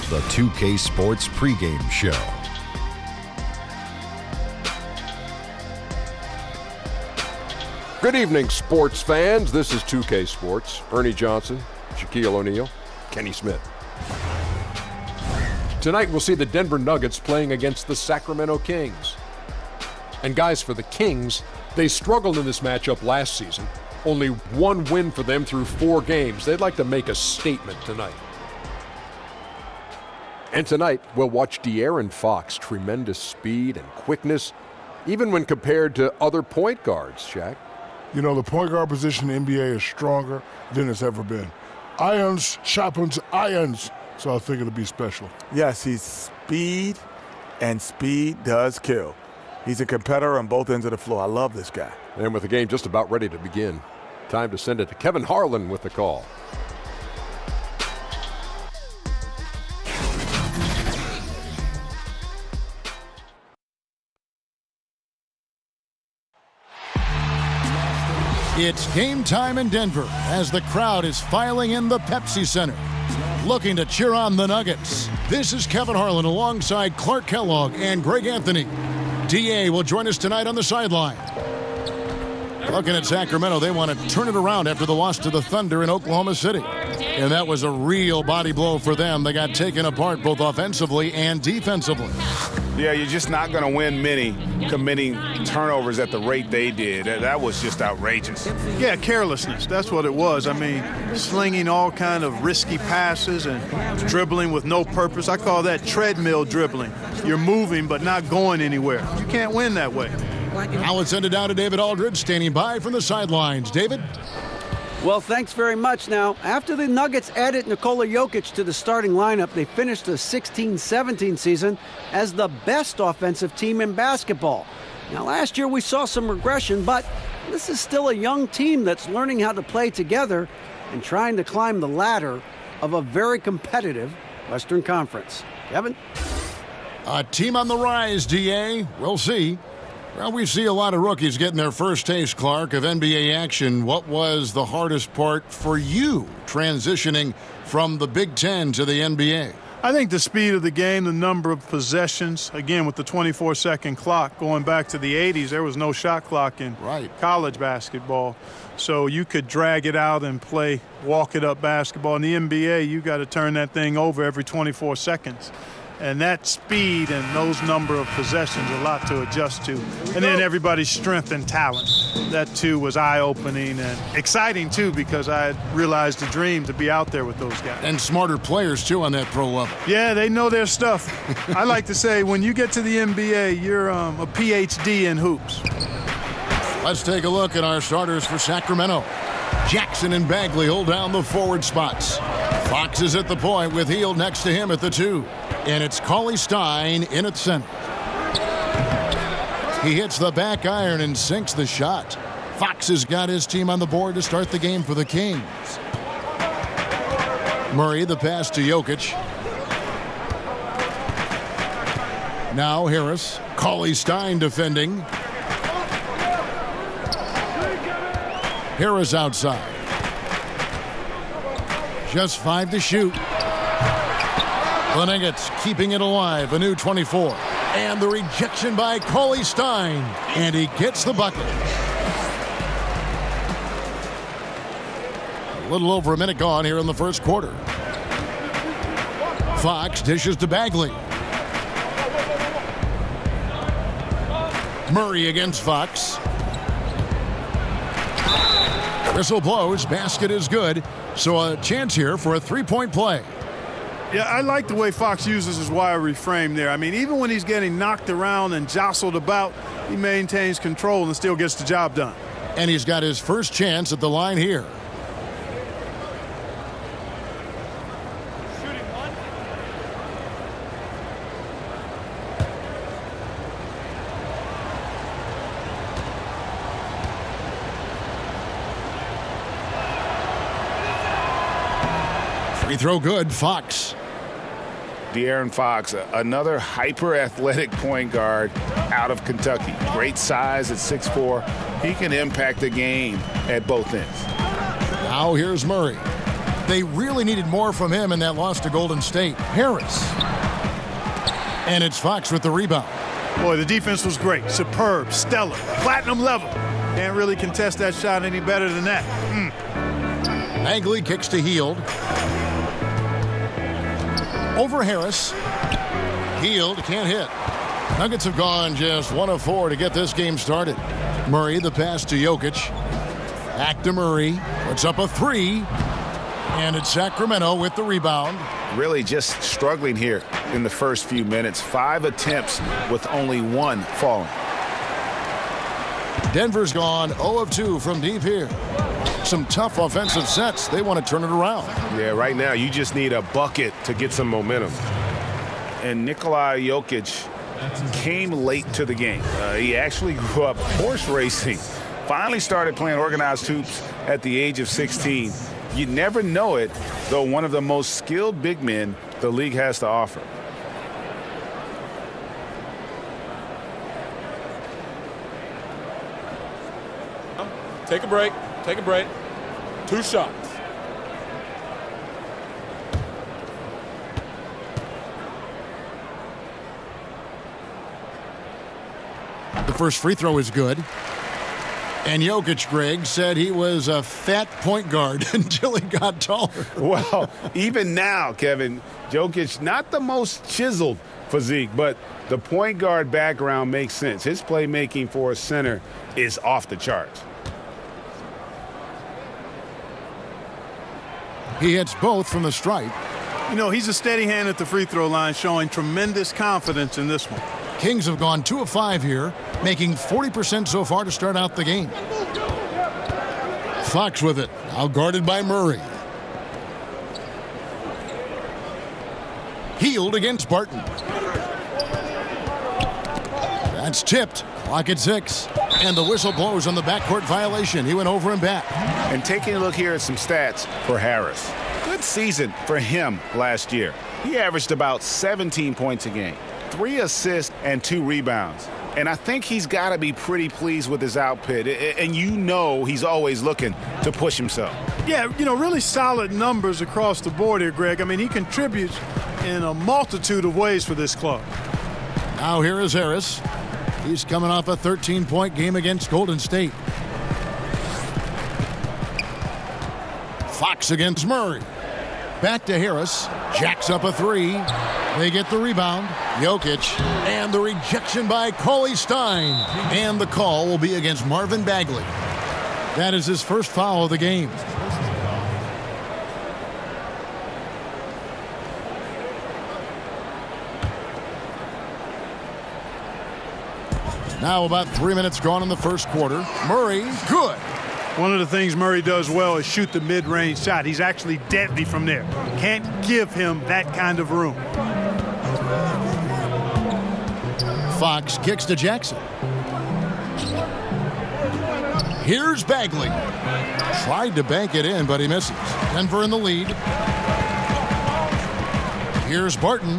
the 2K Sports pregame show. Good evening, sports fans. This is 2K Sports. Ernie Johnson, Shaquille O'Neal, Kenny Smith. Tonight we'll see the Denver Nuggets playing against the Sacramento Kings. And guys, for the Kings, they struggled in this matchup last season. Only one win for them through 4 games. They'd like to make a statement tonight. And tonight, we'll watch De'Aaron Fox. Tremendous speed and quickness, even when compared to other point guards, Shaq. You know, the point guard position in the NBA is stronger than it's ever been. Irons sharpens irons, so I think it'll be special. Yes, he's speed, and speed does kill. He's a competitor on both ends of the floor. I love this guy. And with the game just about ready to begin, time to send it to Kevin Harlan with the call. It's game time in Denver as the crowd is filing in the Pepsi Center, looking to cheer on the Nuggets. This is Kevin Harlan alongside Clark Kellogg and Greg Anthony. DA will join us tonight on the sideline. Looking at Sacramento, they want to turn it around after the loss to the Thunder in Oklahoma City. And that was a real body blow for them. They got taken apart both offensively and defensively. Yeah, you're just not going to win many committing turnovers at the rate they did. That was just outrageous. Yeah, carelessness. That's what it was. I mean, slinging all kind of risky passes and dribbling with no purpose. I call that treadmill dribbling. You're moving but not going anywhere. You can't win that way. Now let's send it down to David Aldridge, standing by from the sidelines. David? Well, thanks very much. Now, after the Nuggets added Nikola Jokic to the starting lineup, they finished the 16-17 season as the best offensive team in basketball. Now, last year we saw some regression, but this is still a young team that's learning how to play together and trying to climb the ladder of a very competitive Western Conference. Kevin? A team on the rise, DA. We'll see. Well, we see a lot of rookies getting their first taste, Clark, of NBA action. What was the hardest part for you transitioning from the Big Ten to the NBA? I think the speed of the game, the number of possessions, again, with the 24-second clock going back to the 80s, there was no shot clock in college basketball. So you could drag it out and play walk-it-up basketball. In the NBA, you got to turn that thing over every 24 seconds. And that speed and those number of possessions, a lot to adjust to. And then everybody's strength and talent. That, too, was eye-opening and exciting, too, because I had realized a dream to be out there with those guys. And smarter players, too, on that pro level. Yeah, they know their stuff. I like to say, when you get to the NBA, you're a PhD in hoops. Let's take a look at our starters for Sacramento. Jackson and Bagley hold down the forward spots. Fox is at the point with Hield next to him at the 2. And it's Cauley Stein in at center. He hits the back iron and sinks the shot. Fox has got his team on the board to start the game for the Kings. Murray, the pass to Jokic. Now Harris. Cauley Stein defending. Harris outside. Just 5 to shoot. The Nuggets keeping it alive, a new 24. And the rejection by Cauley Stein. And he gets the bucket. A little over a minute gone here in the first quarter. Fox dishes to Bagley. Murray against Fox. Whistle blows, basket is good. So a chance here for a three-point play. Yeah, I like the way Fox uses his wiry frame there. I mean, even when he's getting knocked around and jostled about, he maintains control and still gets the job done. And he's got his first chance at the line here. Free throw good, Fox. De'Aaron Fox, another hyper-athletic point guard out of Kentucky. Great size at 6'4". He can impact the game at both ends. Now here's Murray. They really needed more from him in that loss to Golden State. Harris. And it's Fox with the rebound. Boy, the defense was great. Superb, stellar, platinum level. Can't really contest that shot any better than that. Bagley kicks to Hield. Over Harris. Hield can't hit. Nuggets have gone just 1 of 4 to get this game started. Murray, the pass to Jokic. Back to Murray. Puts up a 3. And it's Sacramento with the rebound. Really just struggling here in the first few minutes. 5 attempts with only 1 falling. Denver's gone 0 of 2 from deep here. Some tough offensive sets. They want to turn it around. Yeah, right now you just need a bucket to get some momentum. And Nikola Jokic came late to the game. He actually grew up horse racing. Finally started playing organized hoops at the age of 16. You never know it, though, one of the most skilled big men the league has to offer. Take a break. Take a break. 2 shots. The first free throw is good. And Jokic, Greg, said he was a fat point guard until he got taller. Well, even now, Kevin, Jokic, not the most chiseled physique, but the point guard background makes sense. His playmaking for a center is off the charts. He hits both from the stripe. You know, he's a steady hand at the free throw line, showing tremendous confidence in this one. Kings have gone 2 of 5 here, making 40% so far to start out the game. Fox with it, now guarded by Murray. Hield against Barton. That's tipped. Clock at 6. And the whistle blows on the backcourt violation. He went over and back. And taking a look here at some stats for Harris. Good season for him last year. He averaged about 17 points a game, 3 assists and 2 rebounds. And I think he's got to be pretty pleased with his output. And you know he's always looking to push himself. Yeah, you know, really solid numbers across the board here, Greg. I mean, he contributes in a multitude of ways for this club. Now here is Harris. He's coming off a 13-point game against Golden State. Fox against Murray. Back to Harris. Jacks up a 3. They get the rebound. Jokic. And the rejection by Cauley Stein. And the call will be against Marvin Bagley. That is his first foul of the game. Now about 3 minutes gone in the first quarter. Murray, good. One of the things Murray does well is shoot the mid-range shot. He's actually deadly from there. Can't give him that kind of room. Fox kicks to Jackson. Here's Bagley. Tried to bank it in, but he misses. Denver in the lead. Here's Barton.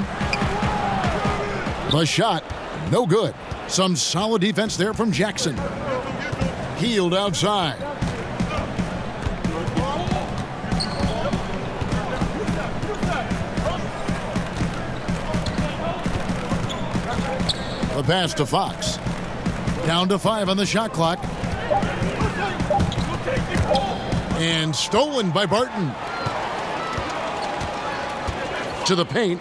The shot, no good. Some solid defense there from Jackson. Hield outside. The pass to Fox. Down to 5 on the shot clock. And stolen by Barton. To the paint.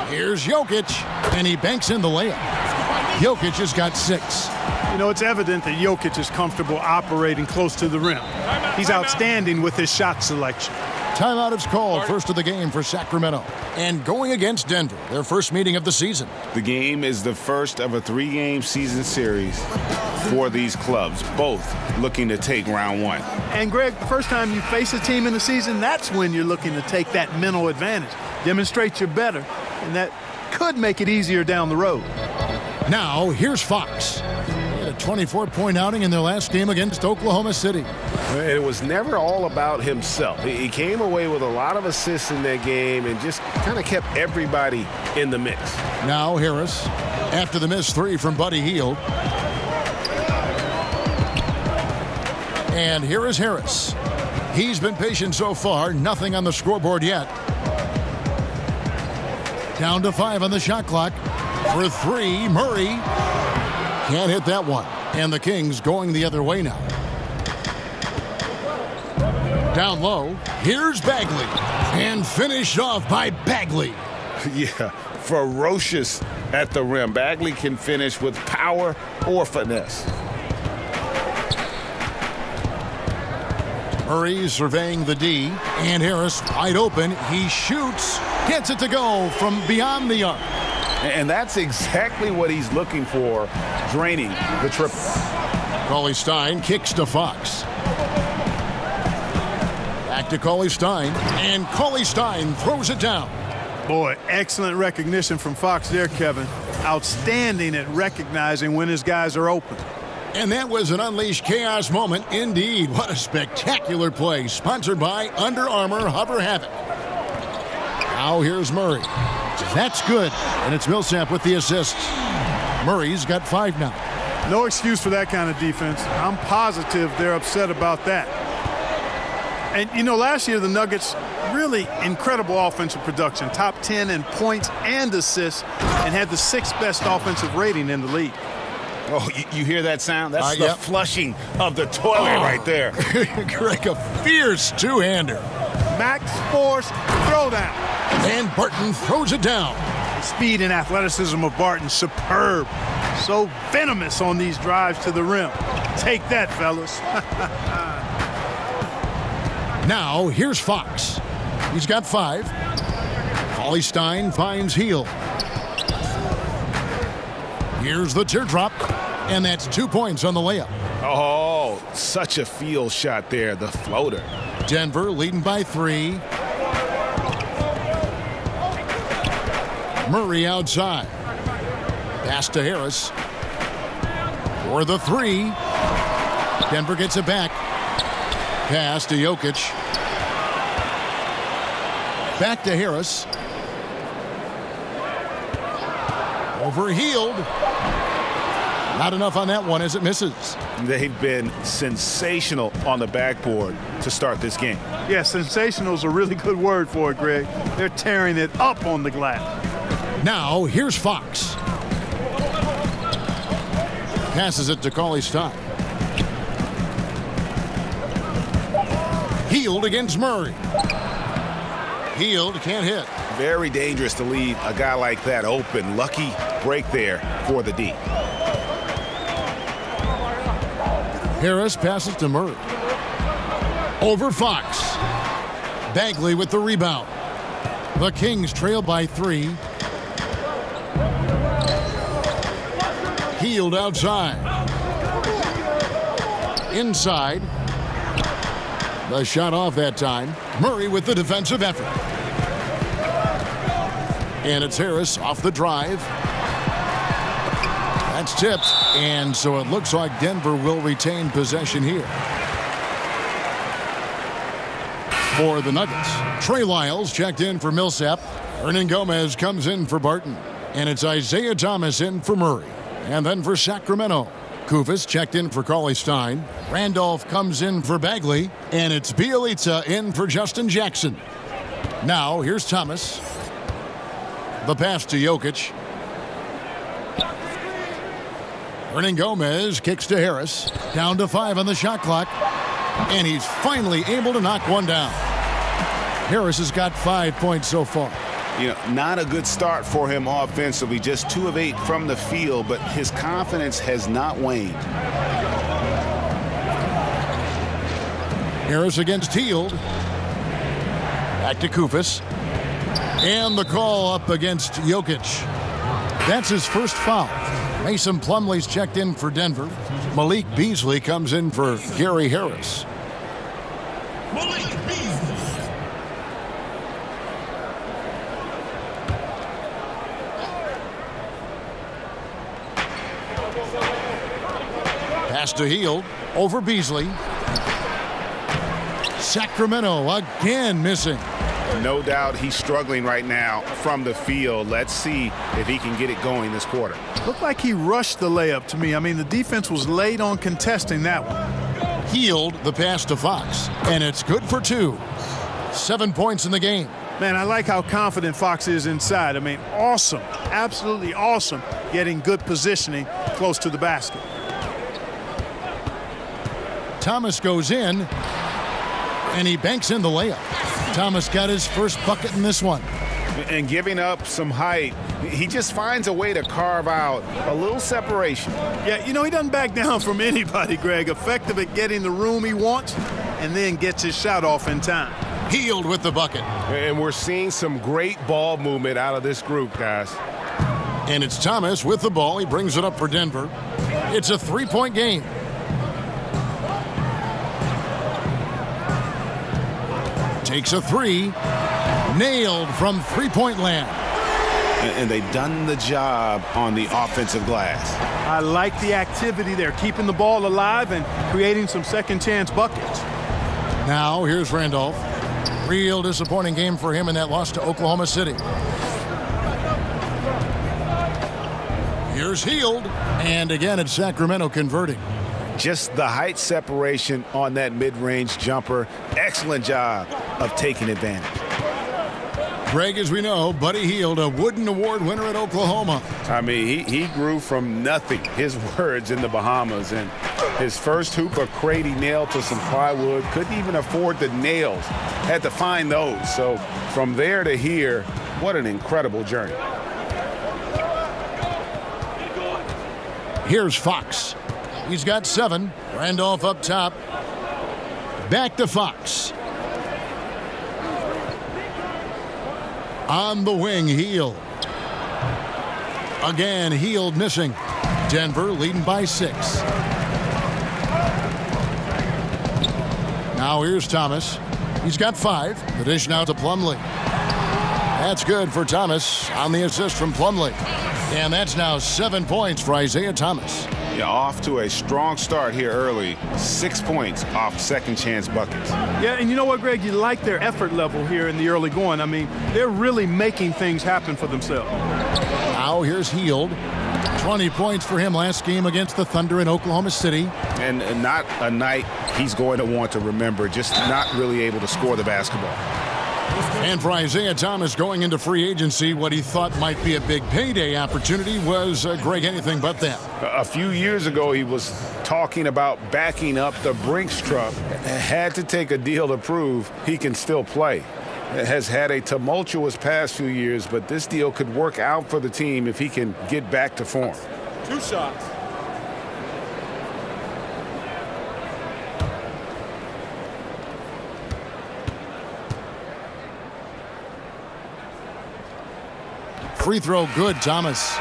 Here's Jokic, and he banks in the layup. Jokic has got 6. You know, it's evident that Jokic is comfortable operating close to the rim. He's outstanding with his shot selection. Timeout is called, first of the game for Sacramento. And going against Denver, their first meeting of the season. The game is the first of a 3-game season series for these clubs, both looking to take round 1. And, Greg, the first time you face a team in the season, that's when you're looking to take that mental advantage. Demonstrate you're better, and that could make it easier down the road. Now, here's Fox. He had a 24-point outing in their last game against Oklahoma City. And it was never all about himself. He came away with a lot of assists in that game and just kind of kept everybody in the mix. Now Harris, after the missed 3 from Buddy Hield. And here is Harris. He's been patient so far. Nothing on the scoreboard yet. Down to 5 on the shot clock. For 3, Murray. Can't hit that one. And the Kings going the other way now. Down low. Here's Bagley. And finished off by Bagley. Yeah, ferocious at the rim. Bagley can finish with power or finesse. Murray surveying the D, and Harris wide open. He shoots, gets it to go from beyond the arc. And that's exactly what he's looking for, draining the triple. Cauley-Stein kicks to Fox. Back to Cauley-Stein, and Cauley-Stein throws it down. Boy, excellent recognition from Fox there, Kevin. Outstanding at recognizing when his guys are open. And that was an unleashed chaos moment indeed. What a spectacular play. Sponsored by Under Armour Hover Havoc. Now here's Murray. That's good. And it's Millsap with the assists. Murray's got 5 now. No excuse for that kind of defense. I'm positive they're upset about that. And, you know, last year the Nuggets, really incredible offensive production. Top 10 in points and assists, and had the 6th best offensive rating in the league. Oh, you hear that sound? That's the flushing of the toilet right there. Greg, a fierce two-hander. Max Force throwdown. And Barton throws it down. The speed and athleticism of Barton, superb. So venomous on these drives to the rim. Take that, fellas. Now, here's Fox. He's got 5. Cauley-Stein finds Heel. Here's the teardrop, and that's 2 points on the layup. Oh, such a field shot there, the floater. Denver leading by 3. Murray outside. Pass to Harris. For the 3. Denver gets it back. Pass to Jokic. Back to Harris. Overhealed. Not enough on that one as it misses. They've been sensational on the backboard to start this game. Yeah, sensational is a really good word for it, Greg. They're tearing it up on the glass. Now, here's Fox. Passes it to Cauley-Stein. Healed against Murray. Healed, can't hit. Very dangerous to leave a guy like that open. Lucky break there for the D. Harris passes to Murray. Over Fox. Bagley with the rebound. The Kings trail by 3. Healed outside. Inside. The shot off that time. Murray with the defensive effort. And it's Harris off the drive. That's tipped. And so it looks like Denver will retain possession here. For the Nuggets, Trey Lyles checked in for Millsap. Hernan Gomez comes in for Barton. And it's Isaiah Thomas in for Murray. And then for Sacramento, Kufis checked in for Cauley-Stein. Randolph comes in for Bagley. And it's Bielitsa in for Justin Jackson. Now, here's Thomas. The pass to Jokic. Hernan Gomez kicks to Harris. Down to 5 on the shot clock. And he's finally able to knock one down. Harris has got 5 points so far. You know, not a good start for him offensively. Just 2 of 8 from the field, but his confidence has not waned. Harris against Hield. Back to Kufis. And the call up against Jokic. That's his first foul. Mason Plumlee's checked in for Denver. Malik Beasley comes in for Gary Harris. Malik Beasley. Pass to Hield. Over Beasley. Sacramento again missing. No doubt he's struggling right now from the field. Let's see if he can get it going this quarter. Looked like he rushed the layup to me. I mean, the defense was late on contesting that one. Healed the pass to Fox, and it's good for 2. 7 points in the game. Man, I like how confident Fox is inside. I mean, awesome, absolutely awesome, getting good positioning close to the basket. Thomas goes in, and he banks in the layup. Thomas got his first bucket in this one. And giving up some height, he just finds a way to carve out a little separation. Yeah, you know, he doesn't back down from anybody, Greg. Effective at getting the room he wants, and then gets his shot off in time. Healed with the bucket. And we're seeing some great ball movement out of this group, guys. And it's Thomas with the ball. He brings it up for Denver. It's a 3-point game. Takes a 3. Nailed from three-point land. And they've done the job on the offensive glass. I like the activity there, keeping the ball alive and creating some second-chance buckets. Now, here's Randolph. Real disappointing game for him in that loss to Oklahoma City. Here's Healed, and again it's Sacramento converting. Just the height separation on that mid-range jumper. Excellent job of taking advantage. Greg, as we know, Buddy Hield, a Wooden Award winner at Oklahoma. I mean, he grew from nothing, his words, in the Bahamas. And his first hoop of crate he nailed to some plywood. Couldn't even afford the nails. Had to find those. So from there to here, what an incredible journey. Here's Fox. He's got 7. Randolph up top. Back to Fox. On the wing, Hield. Again, Hield missing. Denver leading by 6. Now here's Thomas. He's got 5. The dish now to Plumlee. That's good for Thomas on the assist from Plumlee. And that's now 7 points for Isaiah Thomas. Yeah, off to a strong start here early. 6 points off second chance buckets. Yeah, and you know what, Greg? You like their effort level here in the early going. I mean, they're really making things happen for themselves. Now here's Hield. 20 points for him last game against the Thunder in Oklahoma City. And not a night he's going to want to remember, just not really able to score the basketball. And for Isaiah Thomas going into free agency, what he thought might be a big payday opportunity was, Greg, anything but that. A few years ago, he was talking about backing up the Brinks truck. Had to take a deal to prove he can still play. Has had a tumultuous past few years, but this deal could work out for the team if he can get back to form. 2 shots. Free throw good, Thomas.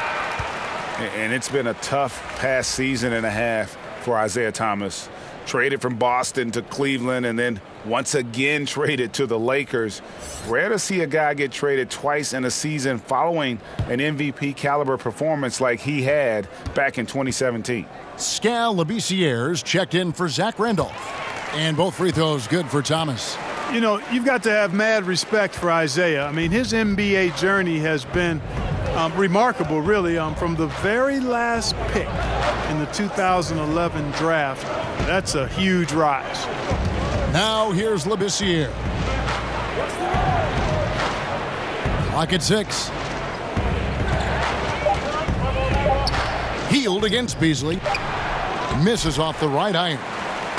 And it's been a tough past season and a half for Isaiah Thomas. Traded from Boston to Cleveland and then once again traded to the Lakers. Rare to see a guy get traded twice in a season following an MVP caliber performance like he had back in 2017. Scal Labissières checked in for Zach Randolph. And both free throws good for Thomas. You know, you've got to have mad respect for Isaiah. I mean, his NBA journey has been remarkable, really, from the very last pick in the 2011 draft. That's a huge rise. Now here's Labissière. Clock at 6. Hield against Beasley. Misses off the right iron.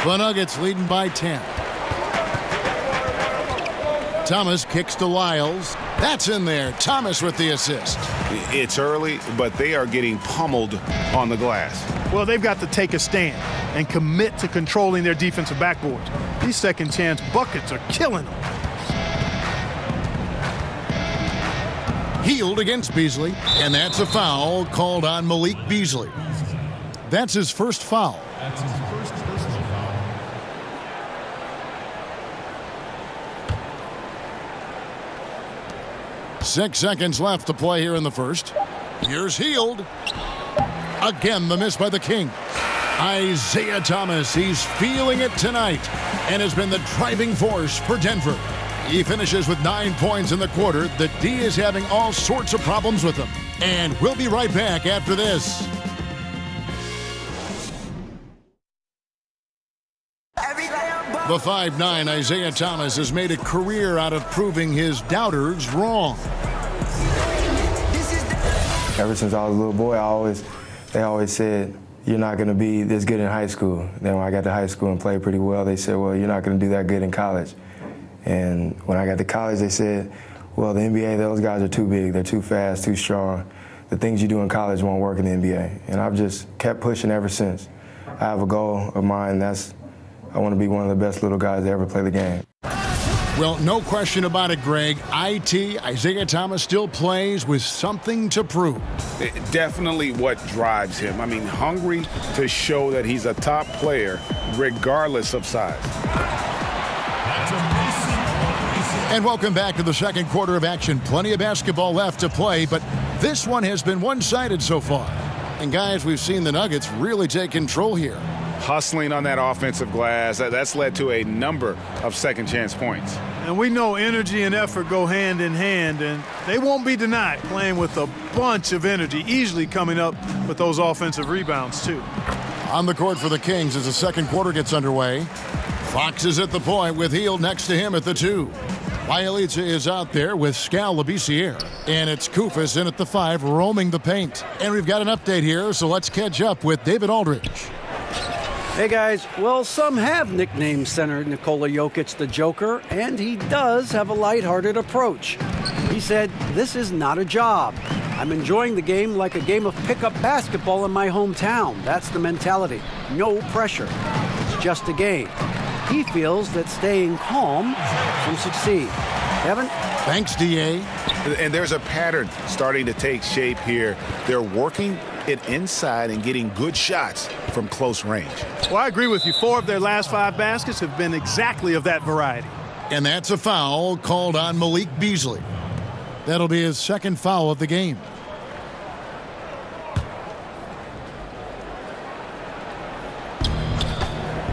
The Nuggets leading by 10. Thomas kicks to Lyles. That's in there. Thomas with the assist. It's early, but they are getting pummeled on the glass. Well, they've got to take a stand and commit to controlling their defensive backboards. These second chance buckets are killing them. Hield against Beasley, and that's a foul called on Malik Beasley. That's his first foul. 6 seconds left to play here in the first. Here's Hield. Again, the miss by the King. Isaiah Thomas, he's feeling it tonight and has been the driving force for Denver. He finishes with 9 points in the quarter. The D is having all sorts of problems with him. And we'll be right back after this. The 5'9" Isaiah Thomas has made a career out of proving his doubters wrong. Ever since I was a little boy, they always said, you're not going to be this good in high school. Then when I got to high school and played pretty well, they said, well, you're not going to do that good in college. And when I got to college, they said, well, the NBA, those guys are too big. They're too fast, too strong. The things you do in college won't work in the NBA. And I've just kept pushing ever since. I have a goal of mine, that's I want to be one of the best little guys to ever play the game. Well, no question about it, Greg. Isaiah Thomas still plays with something to prove. Definitely what drives him. I mean, hungry to show that he's a top player regardless of size. And welcome back to the second quarter of action. Plenty of basketball left to play, but this one has been one-sided so far. And guys, we've seen the Nuggets really take control here. Hustling on that offensive glass, that's led to a number of second-chance points. And we know energy and effort go hand in hand, and they won't be denied playing with a bunch of energy, easily coming up with those offensive rebounds, too. On the court for the Kings as the second quarter gets underway. Fox is at the point with Hield next to him at the 2. Bielitsa is out there with Skal Labissiere. And it's Koufos in at the 5, roaming the paint. And we've got an update here, so let's catch up with David Aldridge. Hey guys, well, some have nicknamed center Nikola Jokic the Joker, and he does have a lighthearted approach. He said, "This is not a job. I'm enjoying the game like a game of pickup basketball in my hometown. That's the mentality. No pressure. It's just a game." He feels that staying calm helps him succeed. Evan? Thanks, D.A. And there's a pattern starting to take shape here. They're working it inside and getting good shots from close range. Well, I agree with you. 4 of their last 5 baskets have been exactly of that variety. And that's a foul called on Malik Beasley. That'll be his second foul of the game.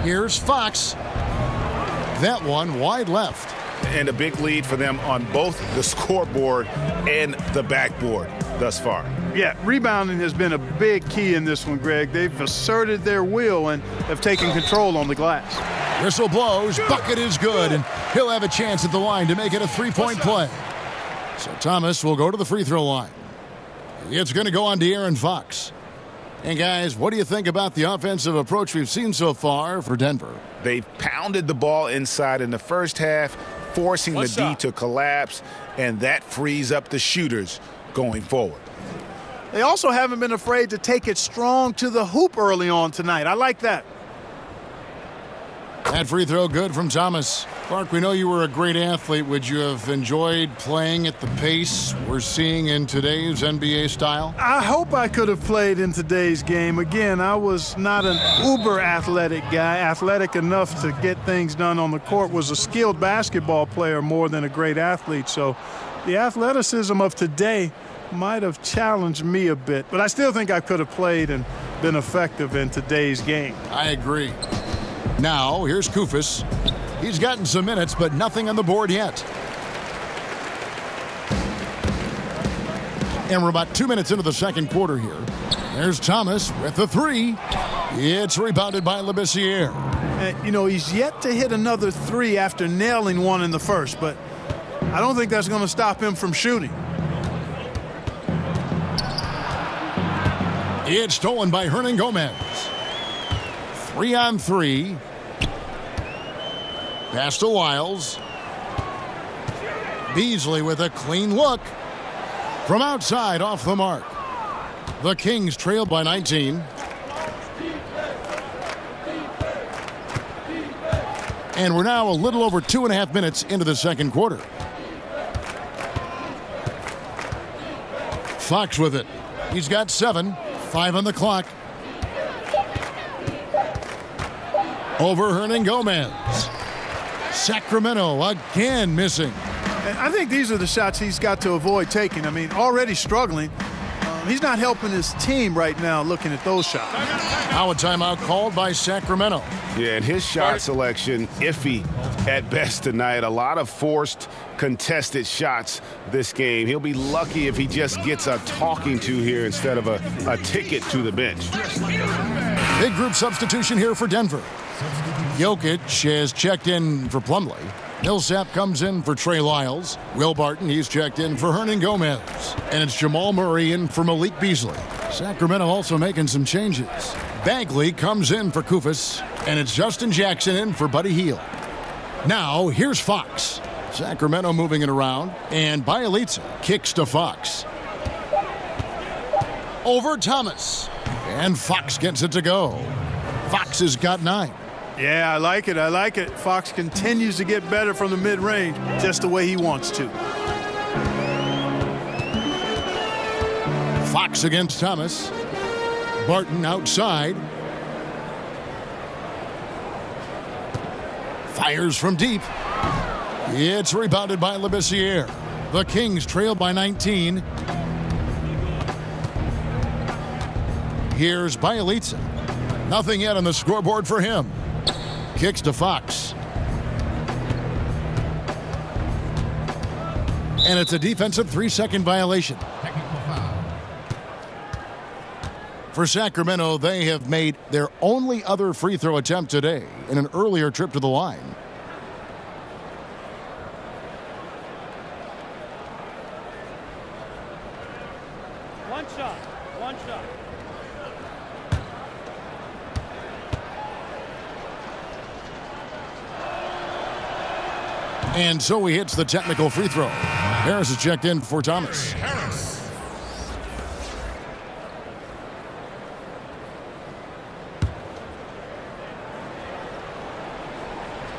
Here's Fox. That one wide left. And a big lead for them on both the scoreboard and the backboard thus far. Yeah, rebounding has been a big key in this one, Greg. They've asserted their will and have taken control on the glass. Whistle blows, bucket is good, and he'll have a chance at the line to make it a 3-point play. So Thomas will go to the free throw line. It's going to go on De'Aaron Fox. And guys, what do you think about the offensive approach we've seen so far for Denver? They've pounded the ball inside in the first half, forcing the D to collapse, and that frees up the shooters going forward. They also haven't been afraid to take it strong to the hoop early on tonight. I like that. That free throw good from Thomas. Clark, we know you were a great athlete. Would you have enjoyed playing at the pace we're seeing in today's NBA style? I hope I could have played in today's game. Again, I was not an uber athletic guy, athletic enough to get things done on the court, was a skilled basketball player more than a great athlete. So the athleticism of today might have challenged me a bit, but I still think I could have played and been effective in today's game. I agree. Now, here's Koufos. He's gotten some minutes, but nothing on the board yet. And we're about 2 minutes into the second quarter here. There's Thomas with the 3. It's rebounded by Labissiere. You know, he's yet to hit another 3 after nailing one in the first, but I don't think that's going to stop him from shooting. It's stolen by Hernan Gomez. 3-on-3. Pass to Wiles. Beasley with a clean look. From outside, off the mark. The Kings trail by 19. And we're now a little over 2.5 minutes into the second quarter. Fox with it. He's got 7. 5 on the clock. Over Hernan Gomez. Sacramento again missing. And I think these are the shots he's got to avoid taking. I mean, already struggling. He's not helping his team right now looking at those shots. Now a timeout called by Sacramento. Yeah, and his shot selection, iffy at best tonight. A lot of forced, contested shots this game. He'll be lucky if he just gets a talking to here instead of a ticket to the bench. Big group substitution here for Denver. Jokic has checked in for Plumlee. Millsap comes in for Trey Lyles. Will Barton, he's checked in for Hernan Gomez. And it's Jamal Murray in for Malik Beasley. Sacramento also making some changes. Bagley comes in for Kufis. And it's Justin Jackson in for Buddy Hield. Now, here's Fox. Sacramento moving it around. And Bielitsa kicks to Fox. Over Thomas. And Fox gets it to go. Fox has got 9. Yeah, I like it. Fox continues to get better from the mid-range, just the way he wants to. Fox against Thomas. Barton outside. Fires from deep. It's rebounded by Labissiere. The Kings trail by 19. Here's Bielitsa. Nothing yet on the scoreboard for him. Kicks to Fox. And it's a defensive 3-second violation. For Sacramento, they have made their only other free throw attempt today in an earlier trip to the line. One shot. And so he hits the technical free throw. Harris is checked in for Thomas.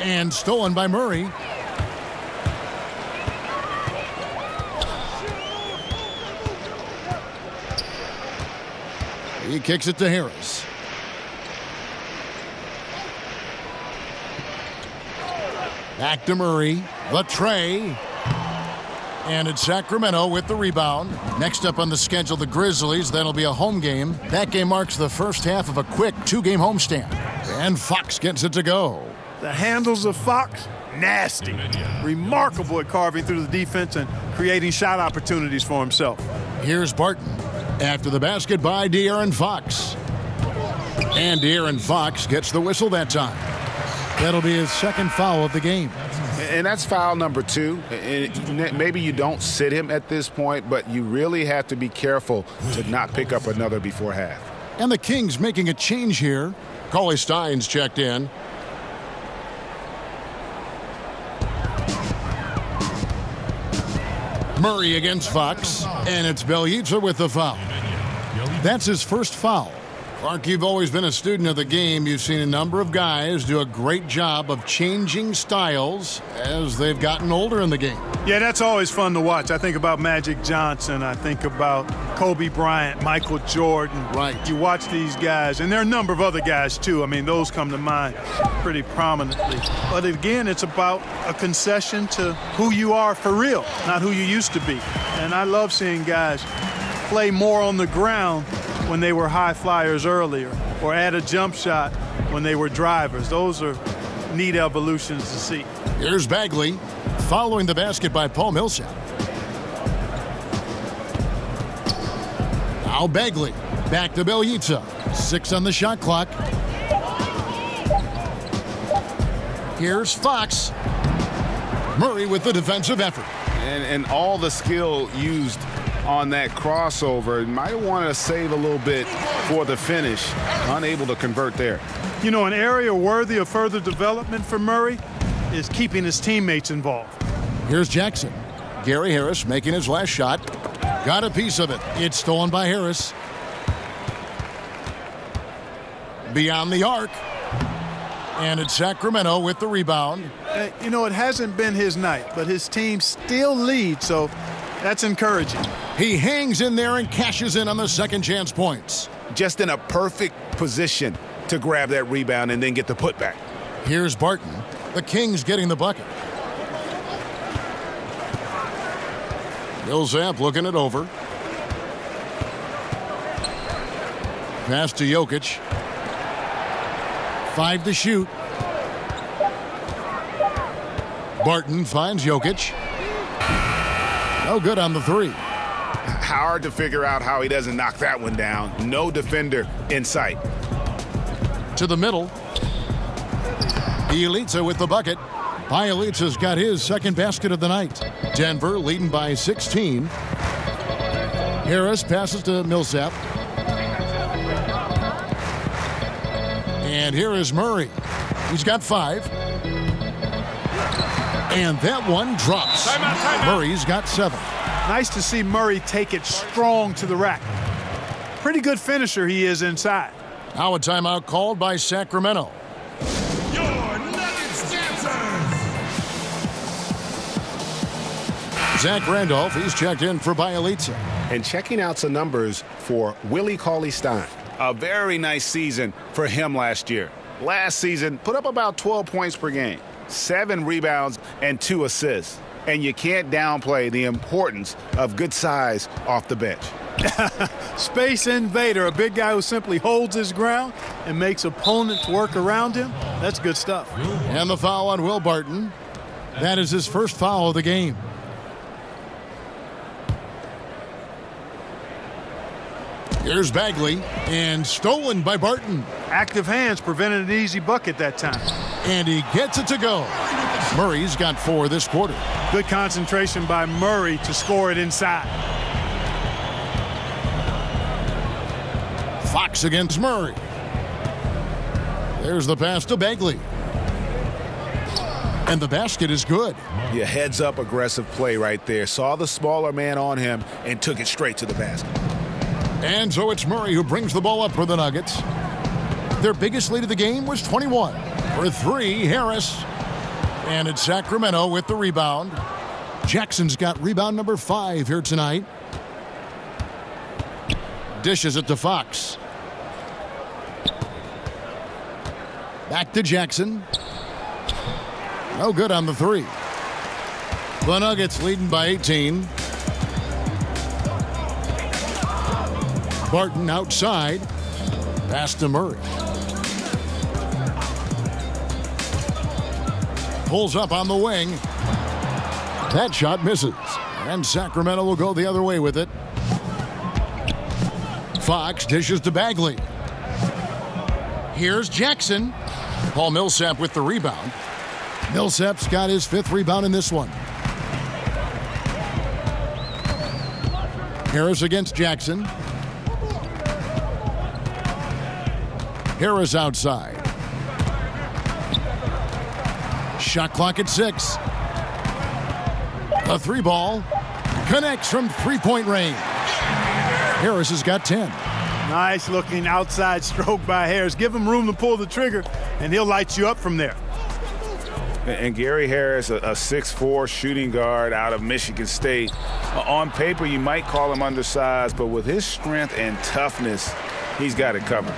And stolen by Murray. He kicks it to Harris. Back to Murray. The tray. And it's Sacramento with the rebound. Next up on the schedule, the Grizzlies. That'll be a home game. That game marks the first half of a quick 2-game homestand. And Fox gets it to go. The handles of Fox, nasty. Remarkable at carving through the defense and creating shot opportunities for himself. Here's Barton. After the basket by De'Aaron Fox. And De'Aaron Fox gets the whistle that time. That'll be his second foul of the game. And that's foul number 2. And maybe you don't sit him at this point, but you really have to be careful to not pick up another before half. And the Kings making a change here. Cauley Stein's checked in. Murray against Fox. And it's Bielitsa with the foul. That's his first foul. Clark, you've always been a student of the game. You've seen a number of guys do a great job of changing styles as they've gotten older in the game. Yeah, that's always fun to watch. I think about Magic Johnson. I think about Kobe Bryant, Michael Jordan. Right. You watch these guys, and there are a number of other guys, too. I mean, those come to mind pretty prominently. But again, it's about a concession to who you are for real, not who you used to be. And I love seeing guys play more on the ground when they were high flyers earlier, or add a jump shot when they were drivers. Those are neat evolutions to see. Here's Bagley following the basket by Paul Millsap. Now Bagley back to Bielitsa. 6 on the shot clock. Here's Fox. Murray with the defensive effort. And all the skill used on that crossover. Might want to save a little bit for the finish. Unable to convert there. You know, an area worthy of further development for Murray is keeping his teammates involved. Here's Jackson. Gary Harris making his last shot. Got a piece of it. It's stolen by Harris. Beyond the arc. And it's Sacramento with the rebound. You know, it hasn't been his night, but his team still leads, so that's encouraging. He hangs in there and cashes in on the second chance points. Just in a perfect position to grab that rebound and then get the putback. Here's Barton. The Kings getting the bucket. Millsap looking it over. Pass to Jokic. 5 to shoot. Barton finds Jokic. No good on the 3. Hard to figure out how he doesn't knock that one down. No defender in sight. To the middle. Bielitsa with the bucket. Bielitsa's got his second basket of the night. Denver leading by 16. Harris passes to Millsap. And here is Murray. He's got 5. And that one drops. Timeout. Murray's got 7. Nice to see Murray take it strong to the rack. Pretty good finisher he is inside. Now a timeout called by Sacramento. Your Nuggets dancers. Zach Randolph, he's checked in for Bielitsa. And checking out some numbers for Willie Cauley-Stein. A very nice season for him last year. Last season, put up about 12 points per game, 7 rebounds, and 2 assists. And you can't downplay the importance of good size off the bench. Space invader, a big guy who simply holds his ground and makes opponents work around him. That's good stuff. And the foul on Will Barton. That is his first foul of the game. Here's Bagley, and stolen by Barton. Active hands prevented an easy bucket that time. And he gets it to go. Murray's got 4 this quarter. Good concentration by Murray to score it inside. Fox against Murray. There's the pass to Bagley. And the basket is good. Your heads-up aggressive play right there. Saw the smaller man on him and took it straight to the basket. And so it's Murray who brings the ball up for the Nuggets. Their biggest lead of the game was 21. For 3, Harris. And it's Sacramento with the rebound. Jackson's got rebound number 5 here tonight. Dishes it to Fox. Back to Jackson. No good on the 3. The Nuggets leading by 18. Barton outside. Pass to Murray. Pulls up on the wing. That shot misses. And Sacramento will go the other way with it. Fox dishes to Bagley. Here's Jackson. Paul Millsap with the rebound. Millsap's got his 5th rebound in this one. Harris against Jackson. Harris outside. Shot clock at 6. A 3-ball. Connects from 3-point range. Harris has got 10. Nice looking outside stroke by Harris. Give him room to pull the trigger, and he'll light you up from there. And Gary Harris, a 6'4" shooting guard out of Michigan State. On paper, you might call him undersized, but with his strength and toughness, he's got it covered.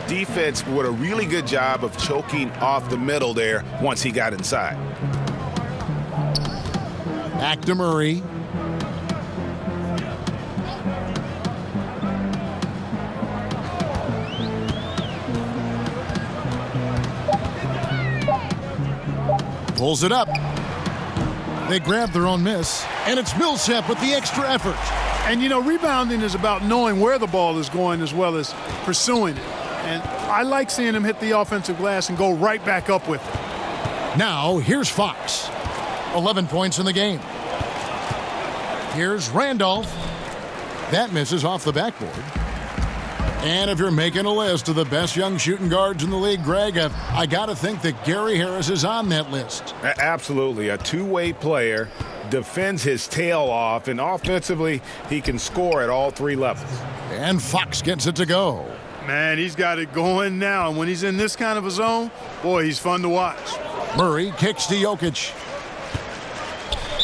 The defense did a really good job of choking off the middle there once he got inside. Back to Murray. Pulls it up. They grab their own miss, and it's Millsap with the extra effort. And, you know, rebounding is about knowing where the ball is going as well as pursuing it. And I like seeing him hit the offensive glass and go right back up with it. Now, here's Fox. 11 points in the game. Here's Randolph. That misses off the backboard. And if you're making a list of the best young shooting guards in the league, Greg, I got to think that Gary Harris is on that list. Absolutely. A two-way player, defends his tail off, and offensively, he can score at all 3 levels. And Fox gets it to go. Man, he's got it going now. And when he's in this kind of a zone, boy, he's fun to watch. Murray kicks to Jokic.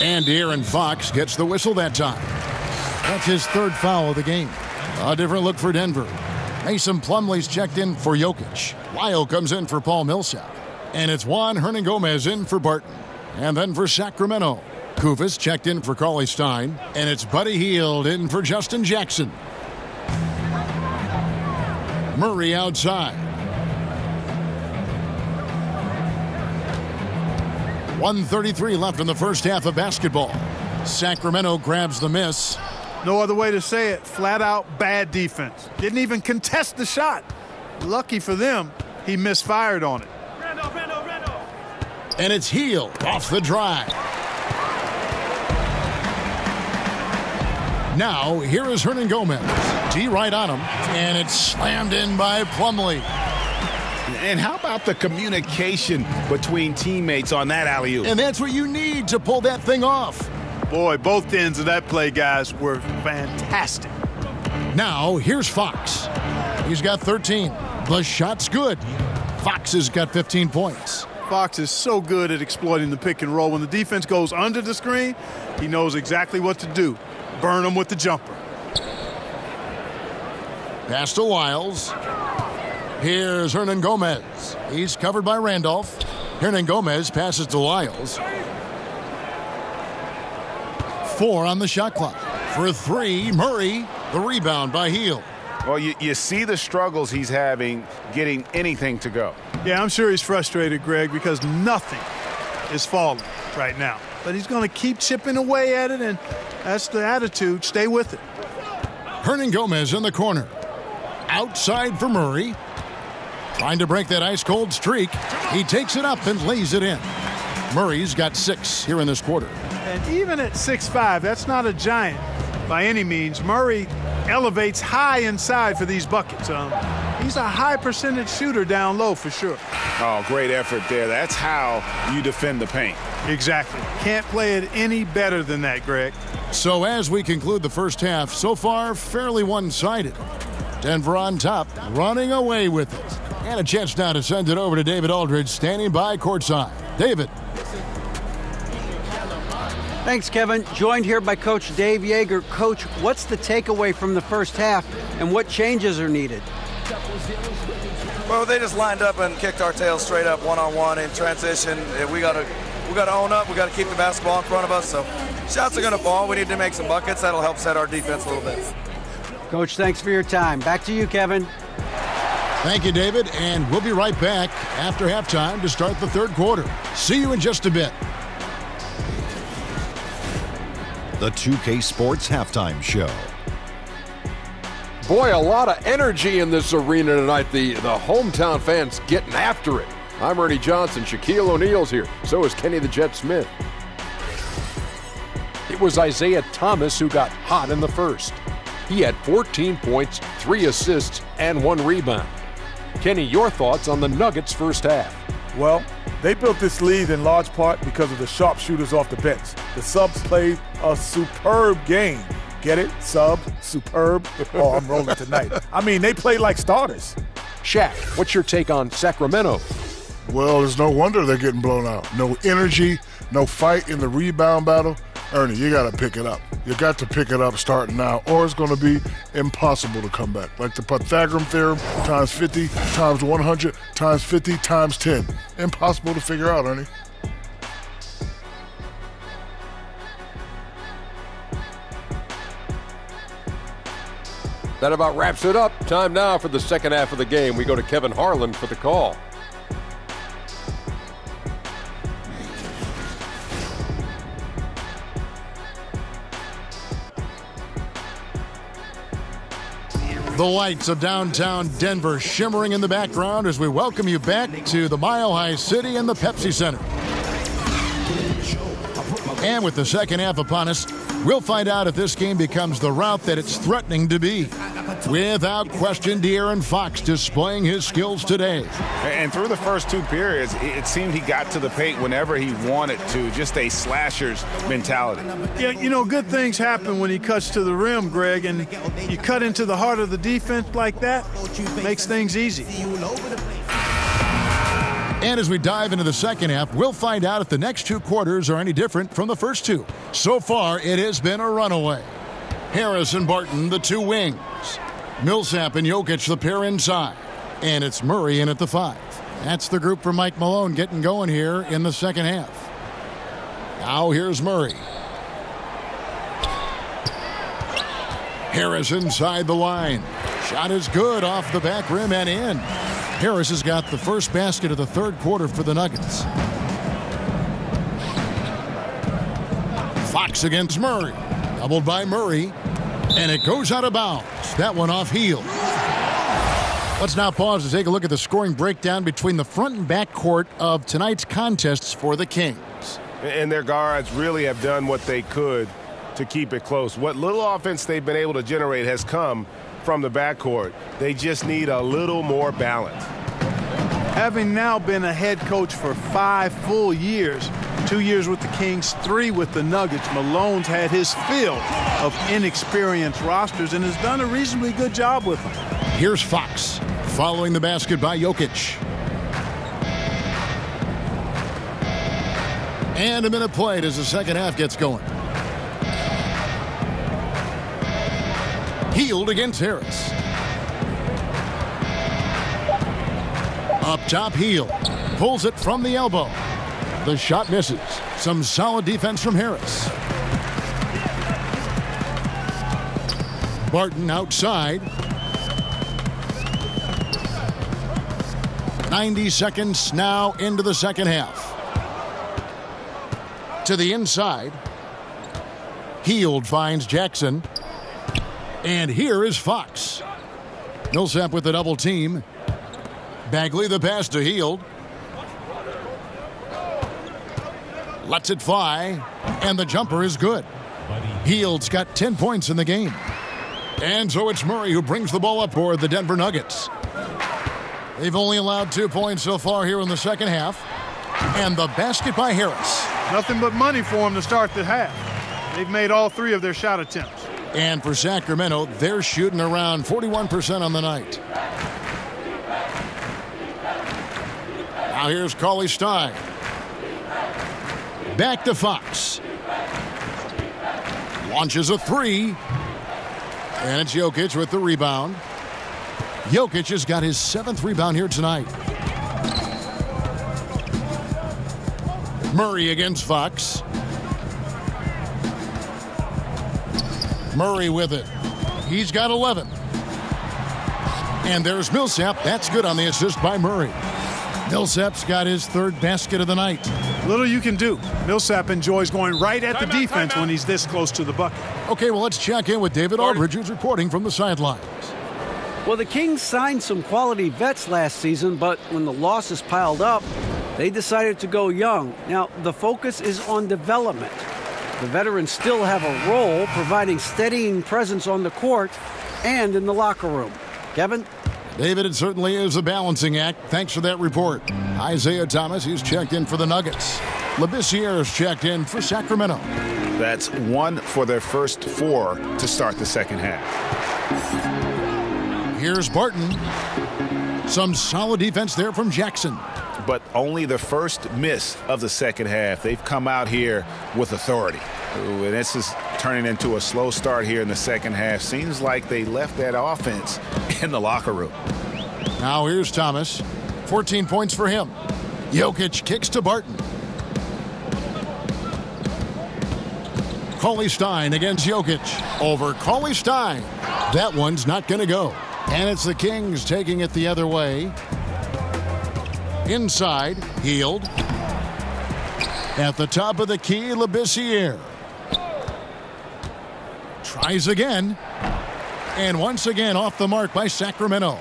And De'Aaron Fox gets the whistle that time. That's his 3rd foul of the game. A different look for Denver. Mason Plumlee's checked in for Jokic. Lyle comes in for Paul Millsap. And it's Juan Hernangomez in for Barton. And then for Sacramento, Kufis checked in for Cauley-Stein. And it's Buddy Hield in for Justin Jackson. Murray outside. 1:33 left in the first half of basketball. Sacramento grabs the miss. No other way to say it. Flat out bad defense. Didn't even contest the shot. Lucky for them, he misfired on it. And it's Heel off the drive. Now, here is Hernan Gomez. D right on him, and it's slammed in by Plumlee. And how about the communication between teammates on that alley-oop? And that's what you need to pull that thing off. Boy, both ends of that play, guys, were fantastic. Now, here's Fox. He's got 13. The shot's good. Fox has got 15 points. Fox is so good at exploiting the pick and roll. When the defense goes under the screen, he knows exactly what to do. Burn them with the jumper. Pass to Wiles. Here's Hernan Gomez. He's covered by Randolph. Hernan Gomez passes to Wiles. 4 on the shot clock. For 3, Murray. The rebound by Heel. Well, you see the struggles he's having getting anything to go. Yeah, I'm sure he's frustrated, Greg, because nothing is falling right now. But he's going to keep chipping away at it, and that's the attitude. Stay with it. Hernan Gomez in the corner. Outside for Murray. Trying to break that ice-cold streak. He takes it up and lays it in. Murray's got 6 here in this quarter. And even at 6'5", that's not a giant by any means. Murray elevates high inside for these buckets. He's a high percentage shooter down low for sure. Oh, great effort there. That's how you defend the paint. Exactly. Can't play it any better than that, Greg. So as we conclude the first half, so far fairly one-sided. Denver on top, running away with it. And a chance now to send it over to David Aldridge, standing by courtside. David. Thanks, Kevin. Joined here by Coach Dave Yeager. Coach, what's the takeaway from the first half, and what changes are needed? Well, they just lined up and kicked our tails straight up one-on-one in transition. We got to own up. We got to keep the basketball in front of us. So shots are going to fall. We need to make some buckets. That'll help set our defense a little bit. Coach, thanks for your time. Back to you, Kevin. Thank you, David, and we'll be right back after halftime to start the third quarter. See you in just a bit. The 2K Sports Halftime Show. Boy, a lot of energy in this arena tonight. The hometown fans getting after it. I'm Ernie Johnson. Shaquille O'Neal's here. So is Kenny the Jet Smith. It was Isaiah Thomas who got hot in the first. He had 14 points, 3 assists, and 1 rebound. Kenny, your thoughts on the Nuggets' first half? Well, they built this lead in large part because of the sharpshooters off the bench. The subs played a superb game. Get it? Sub, superb. Oh, I'm rolling tonight. I mean, they played like starters. Shaq, what's your take on Sacramento? Well, there's no wonder they're getting blown out. No energy, no fight in the rebound battle. Ernie, you got to pick it up. You got to pick it up starting now, or it's going to be impossible to come back. Like the Pythagorean theorem, times 50, times 100, times 50, times 10. Impossible to figure out, Ernie. That about wraps it up. Time now for the second half of the game. We go to Kevin Harlan for the call. The lights of downtown Denver shimmering in the background as we welcome you back to the Mile High City and the Pepsi Center. And with the second half upon us, we'll find out if this game becomes the route that it's threatening to be. Without question, De'Aaron Fox displaying his skills today. And through the first 2 periods, it seemed he got to the paint whenever he wanted to, just a slasher's mentality. Yeah, you know, good things happen when he cuts to the rim, Greg, and you cut into the heart of the defense like that, makes things easy. And as we dive into the second half, we'll find out if the next 2 quarters are any different from the first 2. So far, it has been a runaway. Harris and Barton, the 2 wings. Millsap and Jokic, the pair inside. And it's Murray in at the 5. That's the group for Mike Malone getting going here in the second half. Now here's Murray. Harris inside the line. Shot is good off the back rim and in. Harris has got the first basket of the third quarter for the Nuggets. Fox against Murray. Doubled by Murray. And it goes out of bounds. That one off heel. Let's now pause to take a look at the scoring breakdown between the front and back court of tonight's contests for the Kings. And their guards really have done what they could to keep it close. What little offense they've been able to generate has come from the backcourt. They just need a little more balance. Having now been a head coach for 5 full years, 2 years with the Kings, 3 with the Nuggets, Malone's had his fill of inexperienced rosters and has done a reasonably good job with them. Here's Fox following the basket by Jokic. And a minute played as the second half gets going. Hield against Harris. Up top, Hield pulls it from the elbow. The shot misses. Some solid defense from Harris. Barton outside. 90 seconds now into the second half. To the inside. Hield finds Jackson. And here is Fox. Millsap with the double team. Bagley the pass to Hield. Lets it fly. And the jumper is good. Hield's got 10 points in the game. And so it's Murray who brings the ball up for the Denver Nuggets. They've only allowed 2 points so far here in the second half. And the basket by Harris. Nothing but money for them to start the half. They've made all 3 of their shot attempts. And for Sacramento, they're shooting around 41% on the night. Now here's Cauley Stein. Back to Fox. Launches a 3. And it's Jokic with the rebound. Jokic has got his 7th rebound here tonight. Murray against Fox. Murray with it. He's got 11. And there's Millsap. That's good on the assist by Murray. Millsap's got his 3rd basket of the night. Little you can do. Millsap enjoys going right at the defense when he's this close to the bucket. Okay, well, let's check in with David Aldridge, who's reporting from the sidelines. Well, the Kings signed some quality vets last season, but when the losses piled up, they decided to go young. Now, the focus is on development. The veterans still have a role providing steadying presence on the court and in the locker room. Kevin? David, it certainly is a balancing act. Thanks for that report. Isaiah Thomas, he's checked in for the Nuggets. Labissiere's checked in for Sacramento. That's 1 for their first 4 to start the second half. Here's Barton. Some solid defense there from Jackson. But only the first miss of the second half. They've come out here with authority. Ooh, and this is turning into a slow start here in the second half. Seems like they left that offense in the locker room. Now here's Thomas. 14 points for him. Jokic kicks to Barton. Cauley Stein against Jokic. Over Cauley Stein. That one's not going to go. And it's the Kings taking it the other way. Inside, Hield. At the top of the key, Labissiere. Tries again. And once again off the mark by Sacramento.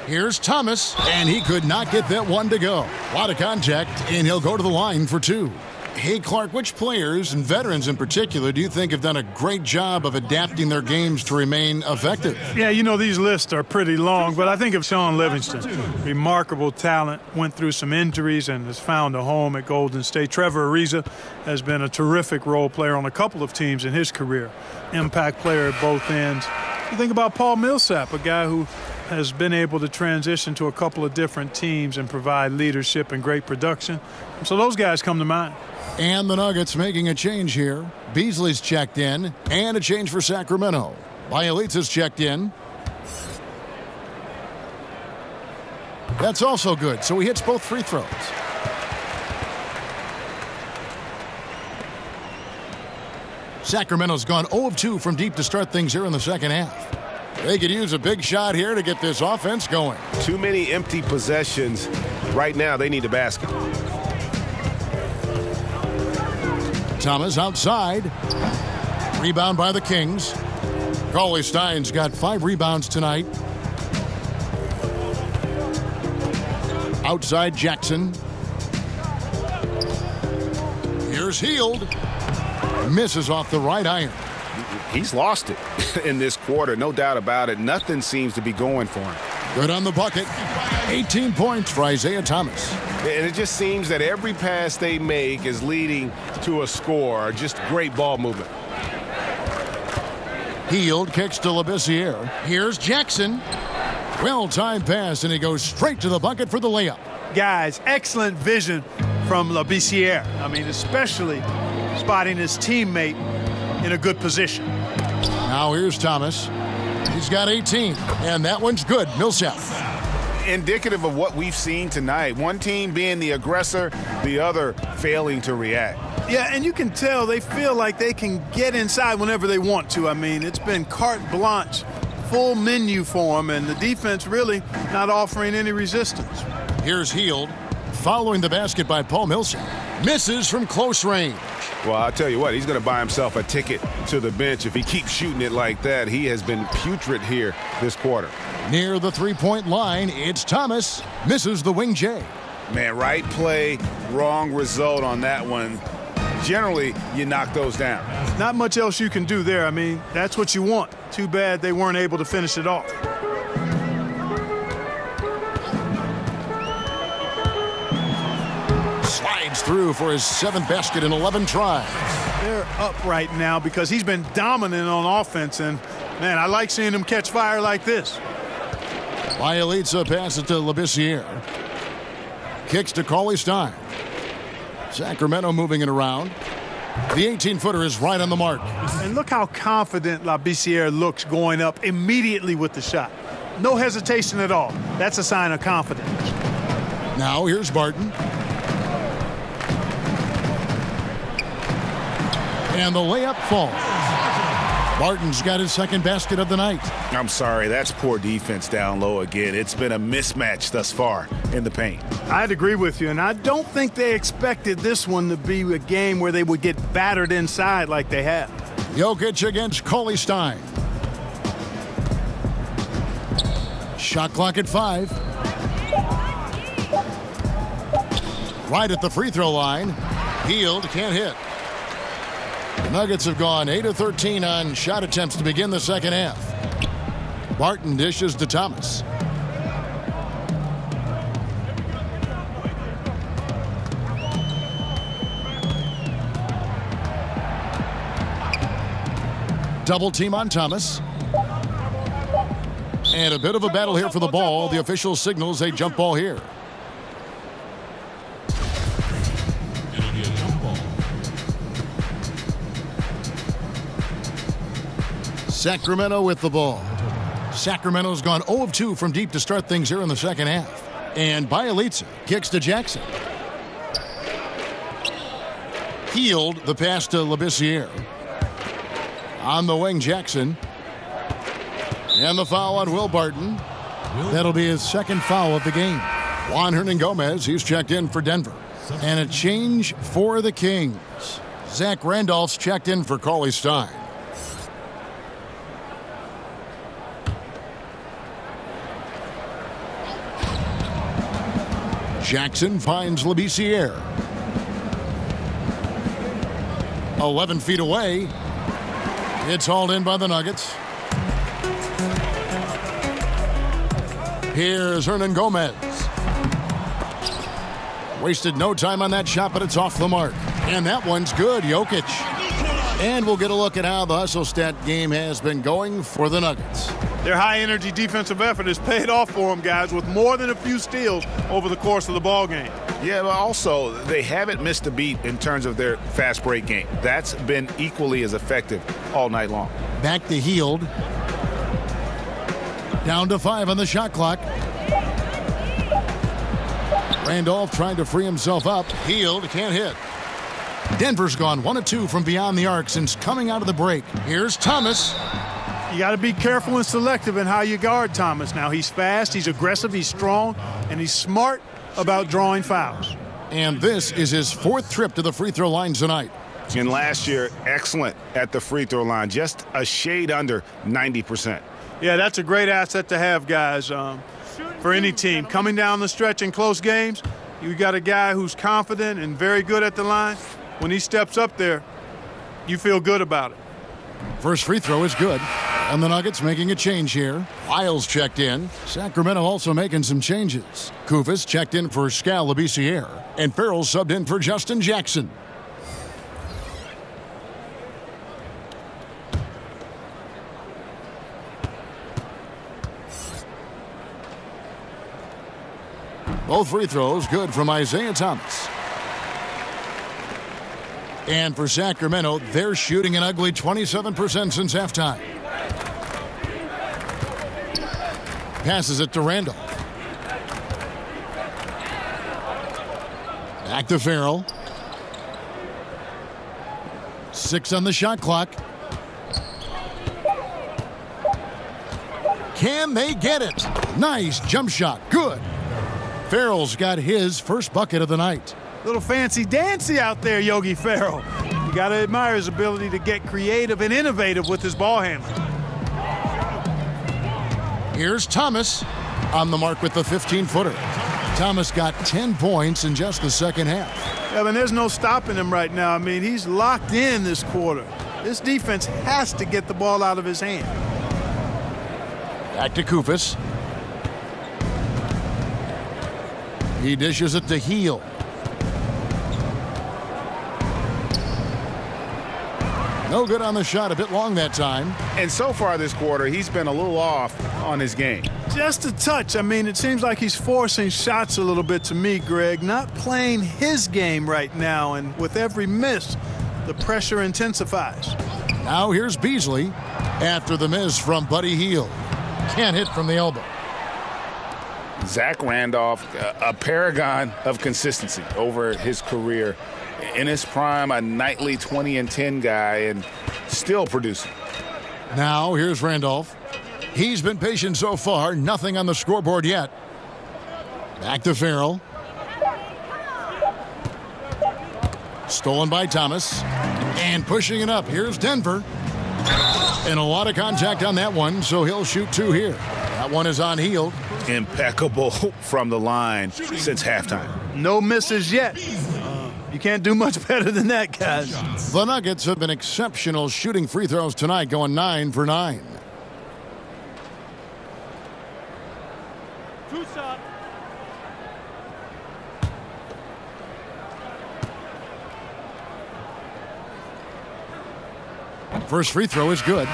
Here's Thomas, and he could not get that one to go. A lot of contact, and he'll go to the line for 2. Hey, Clark, which players, and veterans in particular, do you think have done a great job of adapting their games to remain effective? Yeah, you know, these lists are pretty long, but I think of Sean Livingston. Remarkable talent, went through some injuries and has found a home at Golden State. Trevor Ariza has been a terrific role player on a couple of teams in his career. Impact player at both ends. You think about Paul Millsap, a guy who has been able to transition to a couple of different teams and provide leadership and great production. So those guys come to mind. And the Nuggets making a change here. Beasley's checked in, and a change for Sacramento. Bielitsa's checked in. That's also good, so he hits both free throws. Sacramento's gone 0 of 2 from deep to start things here in the second half. They could use a big shot here to get this offense going. Too many empty possessions. Right now, they need a basket. Thomas outside. Rebound by the Kings. Cauley Stein's got 5 rebounds tonight. Outside Jackson. Here's Heald. Misses off the right iron. He's lost it in this quarter, no doubt about it. Nothing seems to be going for him. Good on the bucket. 18 points for Isaiah Thomas. And it just seems that every pass they make is leading to a score. Just great ball movement. Heald kicks to Labissiere. Here's Jackson. Well-timed pass, and he goes straight to the bucket for the layup. Guys, excellent vision from Labissiere. I mean, especially spotting his teammate in a good position. Now here's Thomas. He's got 18, and that one's good. Millsap. Indicative of what we've seen tonight. One team being the aggressor, the other failing to react. Yeah, and you can tell they feel like they can get inside whenever they want to. I mean, it's been carte blanche, full menu for them, and the defense really not offering any resistance. Here's Heald, following the basket by Paul Millsap. Misses from close range. Well, I'll tell you what, he's going to buy himself a ticket to the bench. If he keeps shooting it like that, he has been putrid here this quarter. Near the three-point line, it's Thomas. Misses the wing J. Man, right play, wrong result on that one. Generally, you knock those down. Not much else you can do there. I mean, that's what you want. Too bad they weren't able to finish it off. Slides through for his 7th basket in 11 tries. They're up right now because he's been dominant on offense, and, man, I like seeing him catch fire like this. Bielitsa passes to Labissiere. Kicks to Cauley-Stein. Sacramento moving it around. The 18-footer is right on the mark. And look how confident Labissiere looks going up immediately with the shot. No hesitation at all. That's a sign of confidence. Now here's Barton. And the layup falls. Barton's got his 2nd basket of the night. I'm sorry, that's poor defense down low again. It's been a mismatch thus far in the paint. I'd agree with you, and I don't think they expected this one to be a game where they would get battered inside like they have. Jokic against Cauley-Stein. Shot clock at 5. Right at the free throw line. Heald can't hit. The Nuggets have gone 8 of 13 on shot attempts to begin the second half. Barton dishes to Thomas. Double team on Thomas. And a bit of a battle here for the ball. The official signals a jump ball here. Sacramento with the ball. Sacramento's gone 0 of 2 from deep to start things here in the second half. And Bielitsa kicks to Jackson. Heald the pass to Labissiere. On the wing, Jackson. And the foul on Will Barton. That'll be his 2nd foul of the game. Juan Hernangomez, he's checked in for Denver. And a change for the Kings. Zach Randolph's checked in for Cauley-Stein. Jackson finds Labissiere. 11 feet away. It's hauled in by the Nuggets. Here's Hernangomez. Wasted no time on that shot, but it's off the mark. And that one's good, Jokic. And we'll get a look at how the hustle stat game has been going for the Nuggets. Their high-energy defensive effort has paid off for them, guys, with more than a few steals over the course of the ball game. Yeah, but also, they haven't missed a beat in terms of their fast break game. That's been equally as effective all night long. Back to Heald. Down to 5 on the shot clock. Randolph trying to free himself up. Heald can't hit. Denver's gone 1 of 2 from beyond the arc since coming out of the break. Here's Thomas. You got to be careful and selective in how you guard Thomas. Now, he's fast, he's aggressive, he's strong, and he's smart about drawing fouls. And this is his 4th trip to the free throw line tonight. And last year, excellent at the free throw line, just a shade under 90%. Yeah, that's a great asset to have, guys. for any team. Coming down the stretch in close games, you got a guy who's confident and very good at the line. When he steps up there, you feel good about it. First free throw is good. And the Nuggets making a change here. Wiles checked in. Sacramento also making some changes. Kufis checked in for Skal Labissiere. And Farrell subbed in for Justin Jackson. Both free throws good from Isaiah Thomas. And for Sacramento, they're shooting an ugly 27% since halftime. Passes it to Randall. Back to Farrell. 6 on the shot clock. Can they get it? Nice jump shot. Good. Farrell's got his first bucket of the night. Little fancy dancy out there, Yogi Ferrell. You got to admire his ability to get creative and innovative with his ball handling. Here's Thomas on the mark with the 15-footer. Thomas got 10 points in just the second half. Yeah, but there's no stopping him right now. I mean, he's locked in this quarter. This defense has to get the ball out of his hand. Back to Kufis. He dishes it to Heel. No good on the shot, a bit long that time. And so far this quarter, he's been a little off on his game. Just a touch. I mean, it seems like he's forcing shots a little bit to me, Greg. Not playing his game right now, and with every miss, the pressure intensifies. Now here's Beasley after the miss from Buddy Hield. Can't hit from the elbow. Zach Randolph, a paragon of consistency over his career. In his prime, a nightly 20 and 10 guy, and still producing. Now here's Randolph. He's been patient so far, nothing on the scoreboard yet. Back to Farrell. Stolen by Thomas. And pushing it up, here's Denver. And a lot of contact on that one, so he'll shoot 2 here. That one is on Hield. Impeccable from the line since halftime. No misses yet. You can't do much better than that, guys. The Nuggets have been exceptional shooting free throws tonight, going 9 for 9. First free throw is good.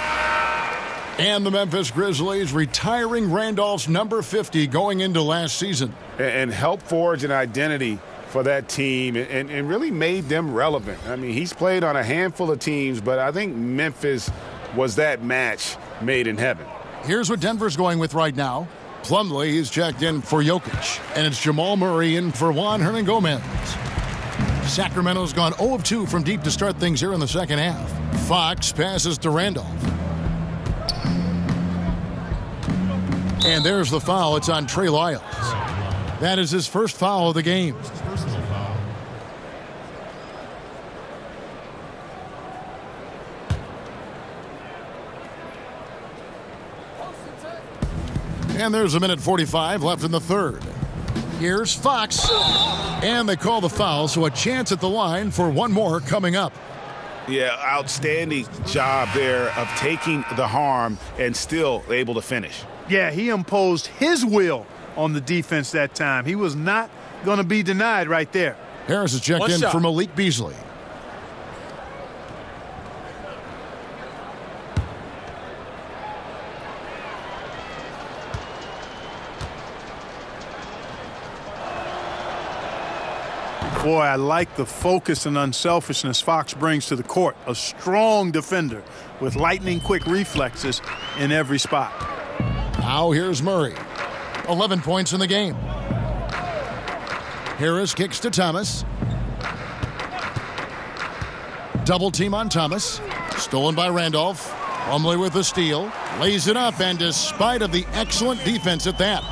And the Memphis Grizzlies retiring Randolph's number 50 going into last season. And helped forge an identity for that team and really made them relevant. I mean, he's played on a handful of teams, but I think Memphis was that match made in heaven. Here's what Denver's going with right now. Plumlee is checked in for Jokic, and it's Jamal Murray in for Juan Hernangomez. Sacramento's gone 0 of 2 from deep to start things here in the second half. Fox passes to Randolph. And there's the foul. It's on Trey Lyles. That is his first foul of the game. And there's a minute 45 left in the third. Here's Fox. And they call the foul, so a chance at the line for one more coming up. Yeah, outstanding job there of taking the harm and still able to finish. Yeah, he imposed his will on the defense that time. He was not going to be denied right there. Harris is checked in for Malik Beasley. Boy, I like the focus and unselfishness Fox brings to the court. A strong defender with lightning-quick reflexes in every spot. Now here's Murray. 11 points in the game. Harris kicks to Thomas. Double team on Thomas. Stolen by Randolph. Plumlee with the steal. Lays it up, and despite of the excellent defense at that.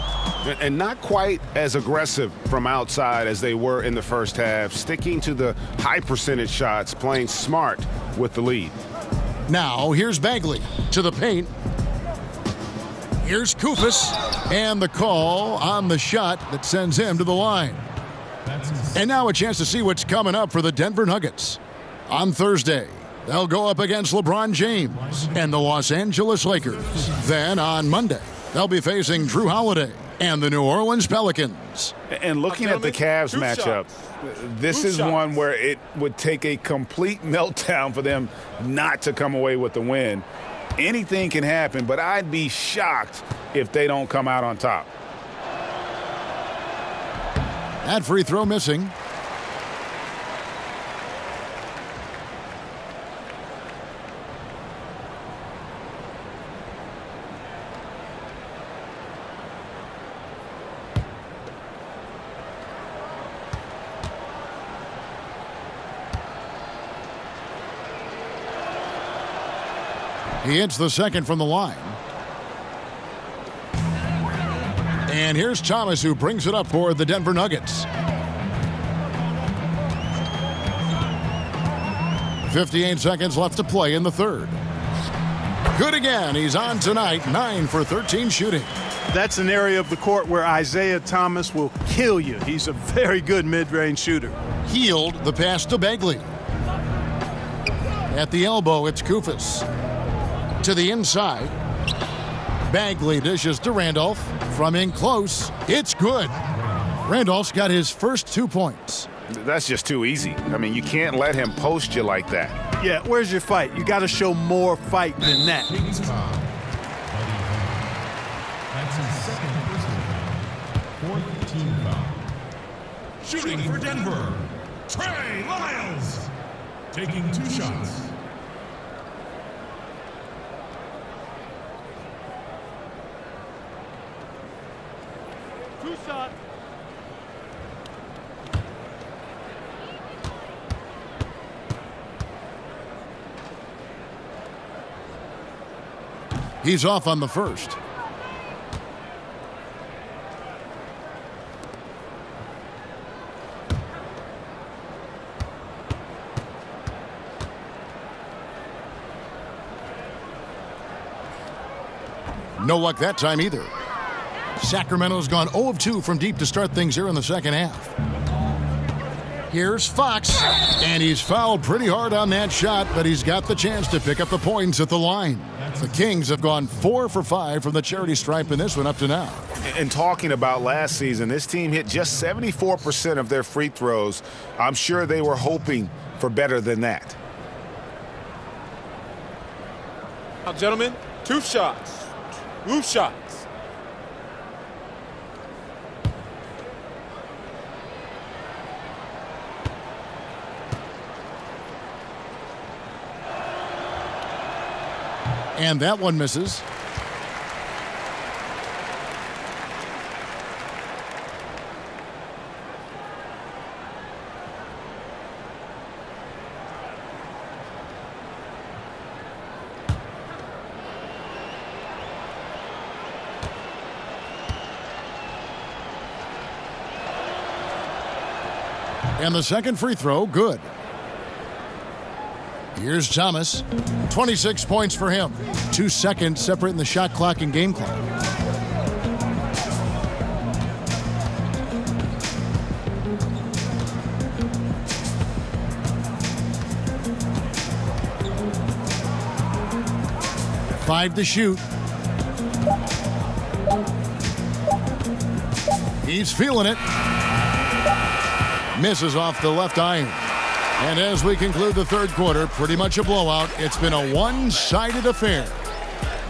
And not quite as aggressive from outside as they were in the first half, sticking to the high percentage shots, playing smart with the lead. Now here's Bagley to the paint. Here's Kufis, and the call on the shot that sends him to the line. And now a chance to see what's coming up for the Denver Nuggets. On Thursday, they'll go up against LeBron James and the Los Angeles Lakers. Then on Monday, they'll be facing Drew Holiday and the New Orleans Pelicans. And looking at the Cavs matchup, this is one where it would take a complete meltdown for them not to come away with the win. Anything can happen, but I'd be shocked if they don't come out on top. That free throw missing. He hits the second from the line. And here's Thomas, who brings it up for the Denver Nuggets. 58 seconds left to play in the third. Good again. He's on tonight, 9 for 13 shooting. That's an area of the court where Isaiah Thomas will kill you. He's a very good mid-range shooter. Healed the pass to Bagley. At the elbow, it's Kufis. To the inside. Bagley dishes to Randolph. From in close, it's good. Randolph's got his first 2 points. That's just too easy. I mean, you can't let him post you like that. Yeah, where's your fight? You got to show more fight than that. That's his second personal. 4th team foul. Shooting for Denver, Trey Lyles. Taking 2 shots. Shot. He's off on the first. No luck that time either. Sacramento's gone 0 of 2 from deep to start things here in the second half. Here's Fox, and he's fouled pretty hard on that shot, but he's got the chance to pick up the points at the line. The Kings have gone 4 for 5 from the charity stripe in this one up to now. And talking about last season, this team hit just 74% of their free throws. I'm sure they were hoping for better than that. Now, gentlemen, 2 shots. 2 shots. And that one misses. And the second free throw, good. Here's Thomas. 26 points for him. 2 seconds separating the shot clock and game clock. Five to shoot. He's feeling it. Misses off the left iron. And as we conclude the third quarter, pretty much a blowout. It's been a one-sided affair.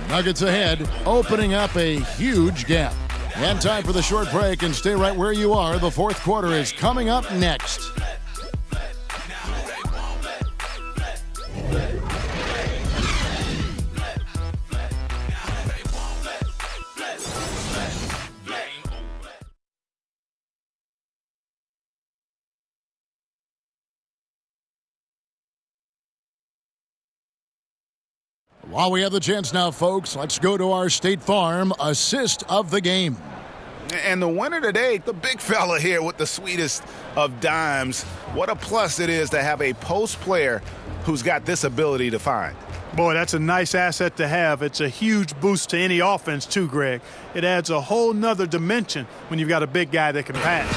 Nuggets ahead, opening up a huge gap. And time for the short break, and stay right where you are. The fourth quarter is coming up next. While we have the chance now, folks, let's go to our State Farm assist of the game. And the winner today, the big fella here with the sweetest of dimes. What a plus it is to have a post player who's got this ability to find. Boy, that's a nice asset to have. It's a huge boost to any offense, too, Greg. It adds a whole nother dimension when you've got a big guy that can pass.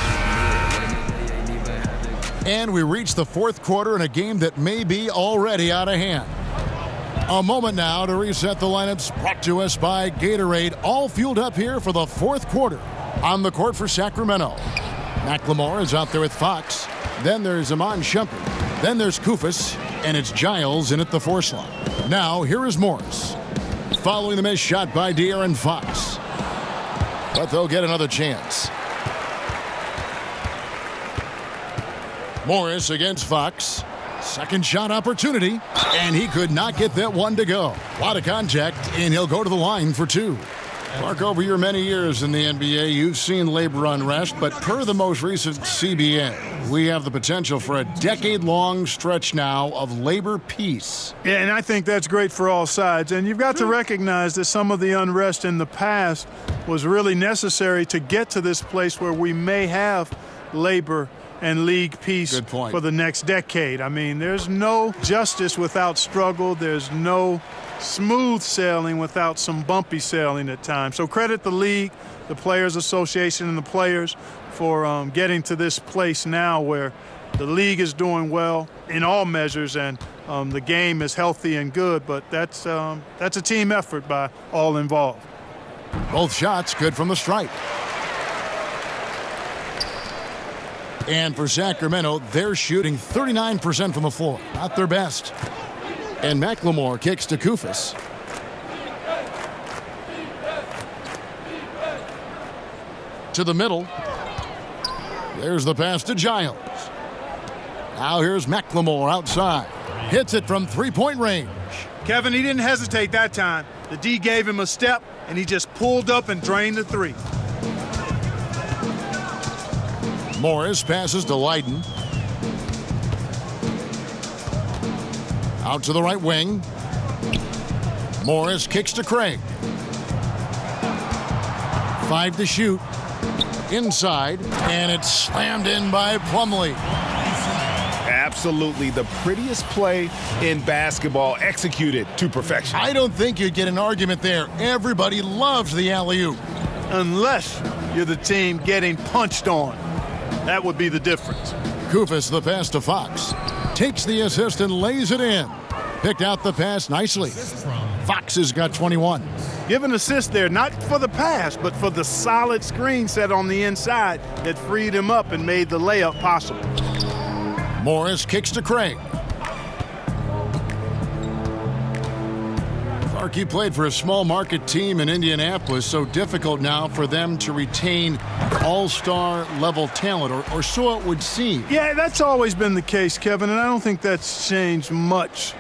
And we reach the fourth quarter in a game that may be already out of hand. A moment now to reset the lineups, brought to us by Gatorade, all fueled up here for the fourth quarter. On the court for Sacramento, McLemore is out there with Fox. Then there's Iman Shumpert. Then there's Koufos, and it's Giles in at the 4 slot. Now, here is Morris. Following the missed shot by De'Aaron Fox. But they'll get another chance. Morris against Fox. Second shot opportunity, and he could not get that one to go. A lot of contact, and he'll go to the line for 2. Mark, over your many years in the NBA, you've seen labor unrest, but per the most recent CBA, we have the potential for a decade-long stretch now of labor peace. Yeah, and I think that's great for all sides. And you've got to recognize that some of the unrest in the past was really necessary to get to this place where we may have labor and league peace for the next decade. I mean, there's no justice without struggle. There's no smooth sailing without some bumpy sailing at times. So credit the league, the Players Association, and the players for getting to this place now where the league is doing well in all measures and the game is healthy and good. But that's a team effort by all involved. Both shots good from the stripe. And for Sacramento, they're shooting 39% from the floor. Not their best. And McLemore kicks to Koufos. To the middle. There's the pass to Giles. Now here's McLemore outside. Hits it from three-point range. Kevin, he didn't hesitate that time. The D gave him a step, and he just pulled up and drained the three. Morris passes to Leiden. Out to the right wing. Morris kicks to Craig. 5 to shoot. Inside, and it's slammed in by Plumlee. Absolutely the prettiest play in basketball, executed to perfection. I don't think you'd get an argument there. Everybody loves the alley-oop. Unless you're the team getting punched on. That would be the difference. Koufos the pass to Fox. Takes the assist and lays it in. Picked out the pass nicely. Fox has got 21. Give an assist there, not for the pass, but for the solid screen set on the inside that freed him up and made the layup possible. Morris kicks to Craig. Clark, played for a small market team in Indianapolis, so difficult now for them to retain all-star level talent, or so it would seem. Yeah, that's always been the case, Kevin, and I don't think that's changed much.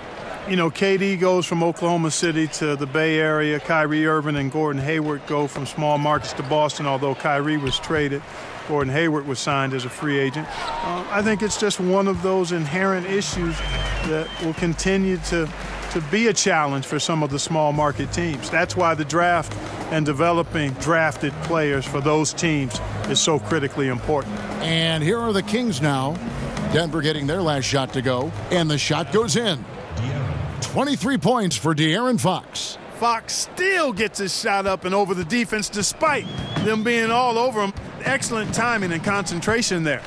You know, KD goes from Oklahoma City to the Bay Area. Kyrie Irving and Gordon Hayward go from small markets to Boston, although Kyrie was traded. Gordon Hayward was signed as a free agent. I think it's just one of those inherent issues that will continue to be a challenge for some of the small market teams. That's why the draft and developing drafted players for those teams is so critically important. And here are the Kings now. Denver getting their last shot to go, and the shot goes in. 23 points for De'Aaron Fox. Fox still gets his shot up and over the defense despite them being all over him. Excellent timing and concentration there.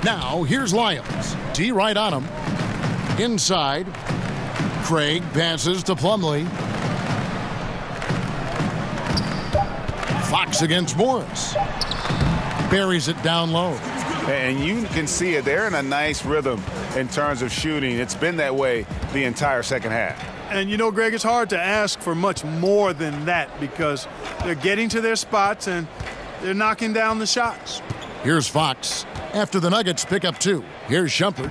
Now, here's Lyons. D right on him. Inside. Craig passes to Plumlee. Fox against Morris. Buries it down low. And you can see it. They're in a nice rhythm in terms of shooting. It's been that way the entire second half. And, you know, Greg, it's hard to ask for much more than that because they're getting to their spots and they're knocking down the shots. Here's Fox. After the Nuggets pick up 2. Here's Shumpert.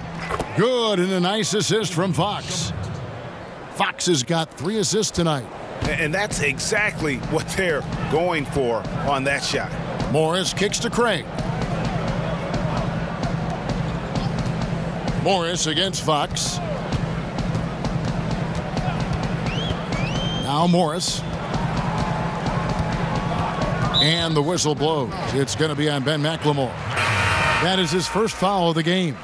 Good, and a nice assist from Fox. Fox has got 3 assists tonight. And that's exactly what they're going for on that shot. Morris kicks to Craig. Morris against Fox. Now Morris. And the whistle blows. It's going to be on Ben McLemore. That is his first foul of the game.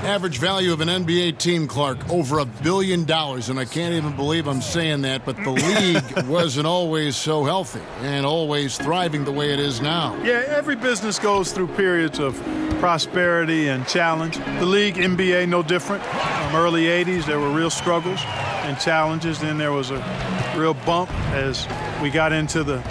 Average value of an NBA team, Clark, over $1 billion. And I can't even believe I'm saying that, but the league wasn't always so healthy and always thriving the way it is now. Yeah, every business goes through periods of prosperity and challenge. The league, NBA, no different. Early 80s, there were real struggles and challenges. Then there was a real bump as we got into the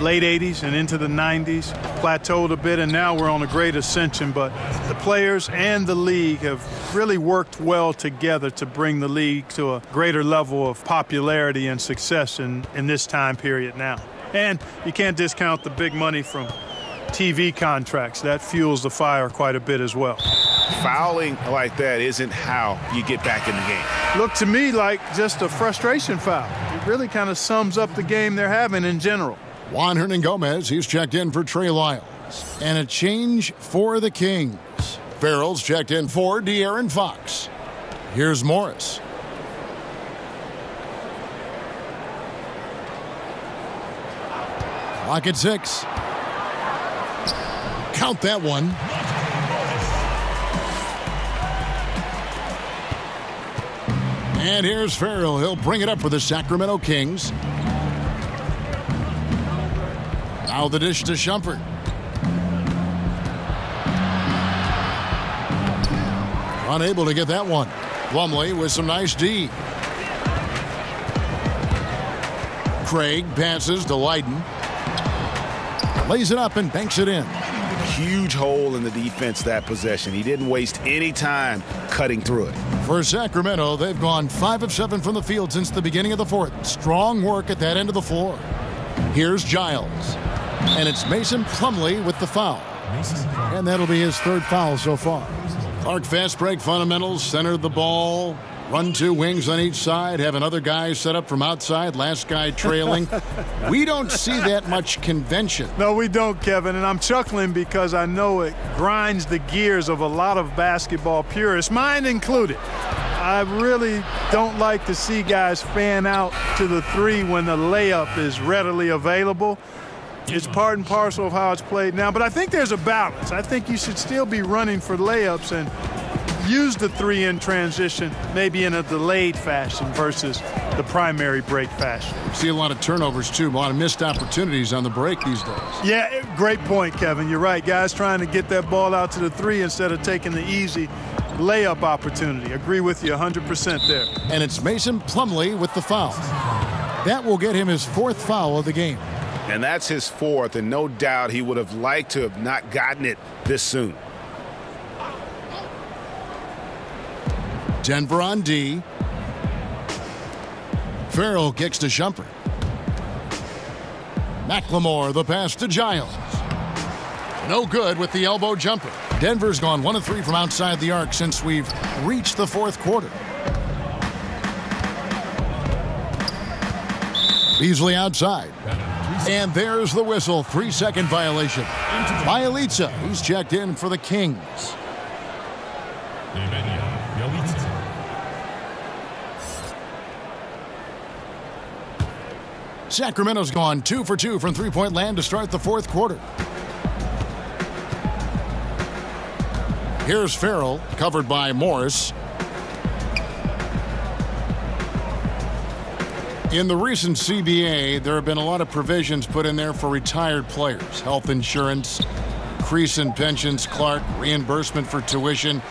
late 80s and into the 90s, plateaued a bit, and now we're on a great ascension. But the players and the league have really worked well together to bring the league to a greater level of popularity and success in this time period now. And you can't discount the big money from TV contracts. That fuels the fire quite a bit as well. Fouling like that isn't how you get back in the game. Looked to me like just a frustration foul. It really kind of sums up the game they're having in general. Juan Hernan-Gomez, he's checked in for Trey Lyles. And a change for the Kings. Farrell's checked in for De'Aaron Fox. Here's Morris. Clock at 6. Count that one. And here's Farrell. He'll bring it up for the Sacramento Kings. Now the dish to Shumpert. Unable to get that one. Plumlee with some nice D. Craig passes to Lydon. Lays it up and banks it in. Huge hole in the defense that possession. He didn't waste any time cutting through it. For Sacramento, they've gone 5 of 7 from the field since the beginning of the fourth. Strong work at that end of the floor. Here's Giles. And it's Mason Plumlee with the foul. And that'll be his third foul so far. Clark fast break fundamentals, center the ball, run 2 wings on each side, have another guy set up from outside, last guy trailing. We don't see that much convention. No, we don't, Kevin, and I'm chuckling because I know it grinds the gears of a lot of basketball purists, mine included. I really don't like to see guys fan out to the 3 when the layup is readily available. It's part and parcel of how it's played now, but I think there's a balance. I think you should still be running for layups and use the 3 in transition, maybe in a delayed fashion versus the primary break fashion. See a lot of turnovers, too, a lot of missed opportunities on the break these days. Yeah, great point, Kevin. You're right. Guys trying to get that ball out to the 3 instead of taking the easy layup opportunity. Agree with you 100% there. And it's Mason Plumlee with the foul. That will get him his 4th foul of the game. And that's his 4th, and no doubt he would have liked to have not gotten it this soon. Denver on D. Farrell kicks to Shumpert. McLemore, the pass to Giles. No good with the elbow jumper. Denver's gone 1 of 3 from outside the arc since we've reached the 4th quarter. Beasley outside. And there's the whistle. 3-second violation. Bielitsa, he's checked in for the Kings. Sacramento's gone 2 for 2 from three-point land to start the 4th quarter. Here's Farrell, covered by Morris. In the recent CBA, there have been a lot of provisions put in there for retired players. Health insurance, increase in pensions, Clark, reimbursement for tuition.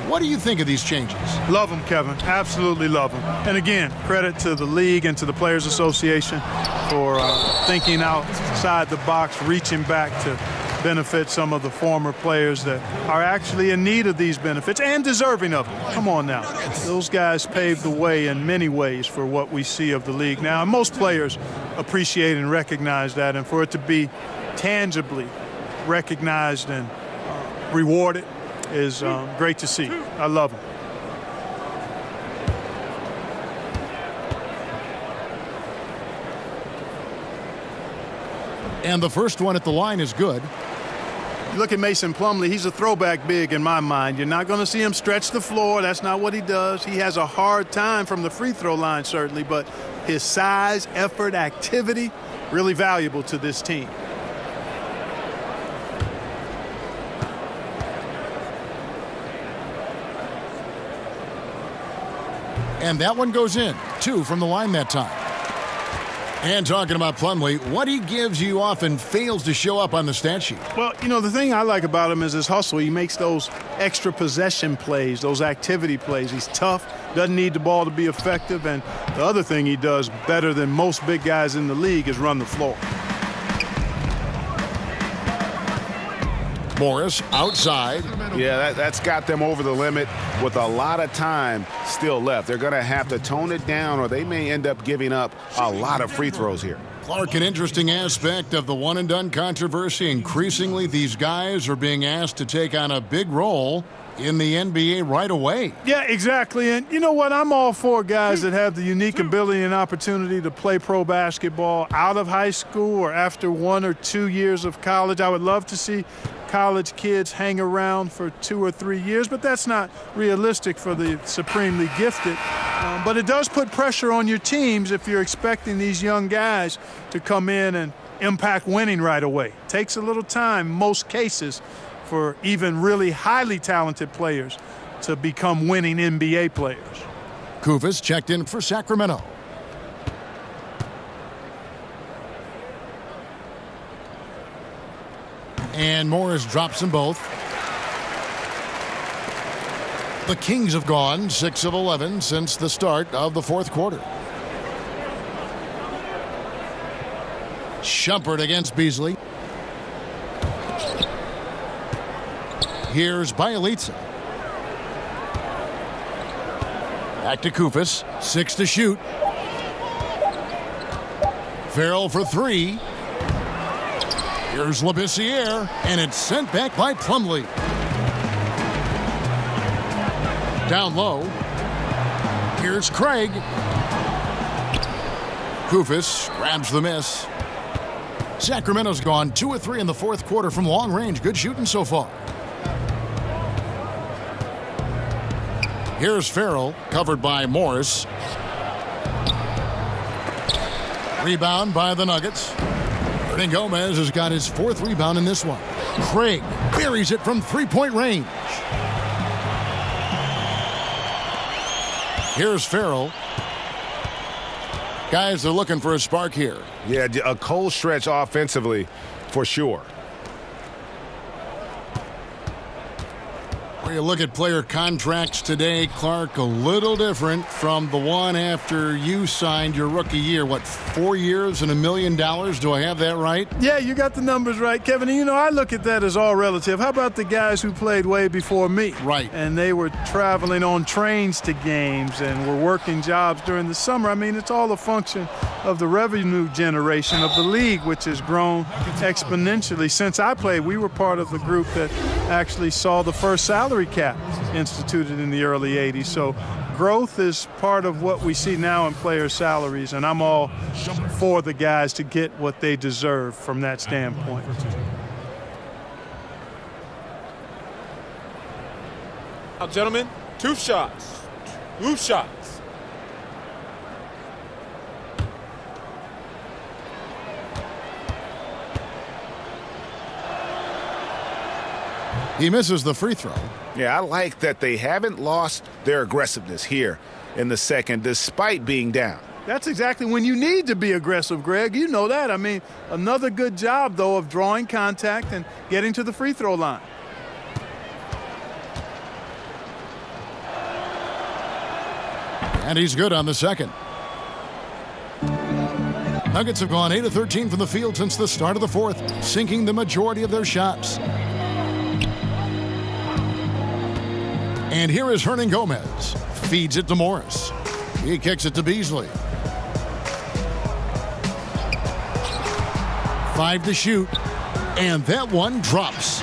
What do you think of these changes? Love them, Kevin. Absolutely love them. And again, credit to the league and to the Players Association for thinking outside the box, reaching back to benefit some of the former players that are actually in need of these benefits and deserving of them. Come on now. Those guys paved the way in many ways for what we see of the league now. And most players appreciate and recognize that. And for it to be tangibly recognized and rewarded is great to see. I love them. And the first one at the line is good. Look at Mason Plumlee. He's a throwback big in my mind. You're not going to see him stretch the floor. That's not what he does. He has a hard time from the free throw line, certainly, but his size, effort, activity, really valuable to this team. And that one goes in. 2 from the line that time. And talking about Plumlee, what he gives you often fails to show up on the stat sheet. Well, you know, the thing I like about him is his hustle. He makes those extra possession plays, those activity plays. He's tough, doesn't need the ball to be effective. And the other thing he does better than most big guys in the league is run the floor. Morris outside. Yeah, that's got them over the limit with a lot of time still left. They're going to have to tone it down or they may end up giving up a lot of free throws here. Clark, an interesting aspect of the one-and-done controversy. Increasingly, these guys are being asked to take on a big role in the NBA right away. Yeah, exactly. And you know what? I'm all for guys that have the unique ability and opportunity to play pro basketball out of high school or after 1 or 2 years of college. I would love to see college kids hang around for 2 or 3 years, but that's not realistic for the supremely gifted. But it does put pressure on your teams if you're expecting these young guys to come in and impact winning right away. It takes a little time, most cases, for even really highly talented players to become winning NBA players. Kufis checked in for Sacramento. And Morris drops them both. The Kings have gone 6 of 11 since the start of the fourth quarter. Shumpert against Beasley. Here's Bielitsa. Back to Kufis. 6 to shoot. Farrell for 3. Here's Labissiere, and it's sent back by Plumlee. Down low. Here's Craig. Kufis grabs the miss. Sacramento's gone 2 of 3 in the fourth quarter from long range. Good shooting so far. Here's Farrell, covered by Morris. Rebound by the Nuggets. Hernan Gomez has got his 4th rebound in this one. Craig buries it from 3-point range. Here's Farrell. Guys are looking for a spark here. Yeah, a cold stretch offensively for sure. Where you look at player contracts today, Clark, a little different from the one after you signed your rookie year. What, 4 years and $1 million? Do I have that right? Yeah, you got the numbers right, Kevin. And, you know, I look at that as all relative. How about the guys who played way before me? Right. And they were traveling on trains to games and were working jobs during the summer. I mean, it's all a function of the revenue generation of the league, which has grown exponentially. Since I played, we were part of the group that actually saw the first salary cap instituted in the early 80s. So growth is part of what we see now in players' salaries, and I'm all for the guys to get what they deserve from that standpoint. Now, gentlemen, 2 shots. 2 shots. He misses the free throw. Yeah, I like that they haven't lost their aggressiveness here in the second despite being down. That's exactly when you need to be aggressive, Greg. You know that. I mean, another good job, though, of drawing contact and getting to the free throw line. And he's good on the second. Nuggets have gone 8 of 13 from the field since the start of the fourth, sinking the majority of their shots. And here is Hernan Gomez. Feeds it to Morris. He kicks it to Beasley. 5 to shoot. And that one drops.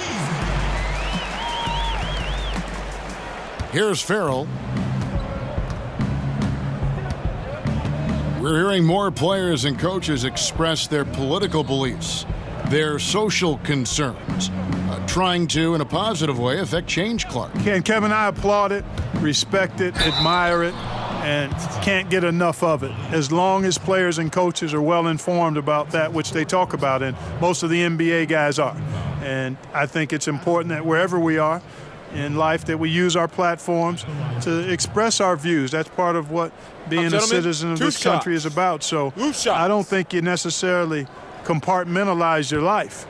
Here's Farrell. We're hearing more players and coaches express their political beliefs, their social concerns, trying to, in a positive way, affect change, Clark. And Kevin, I applaud it, respect it, admire it, and can't get enough of it. As long as players and coaches are well informed about that which they talk about, and most of the NBA guys are. And I think it's important that wherever we are, in life that we use our platforms to express our views. That's part of what being a citizen of this country is about. So I don't think you necessarily compartmentalize your life.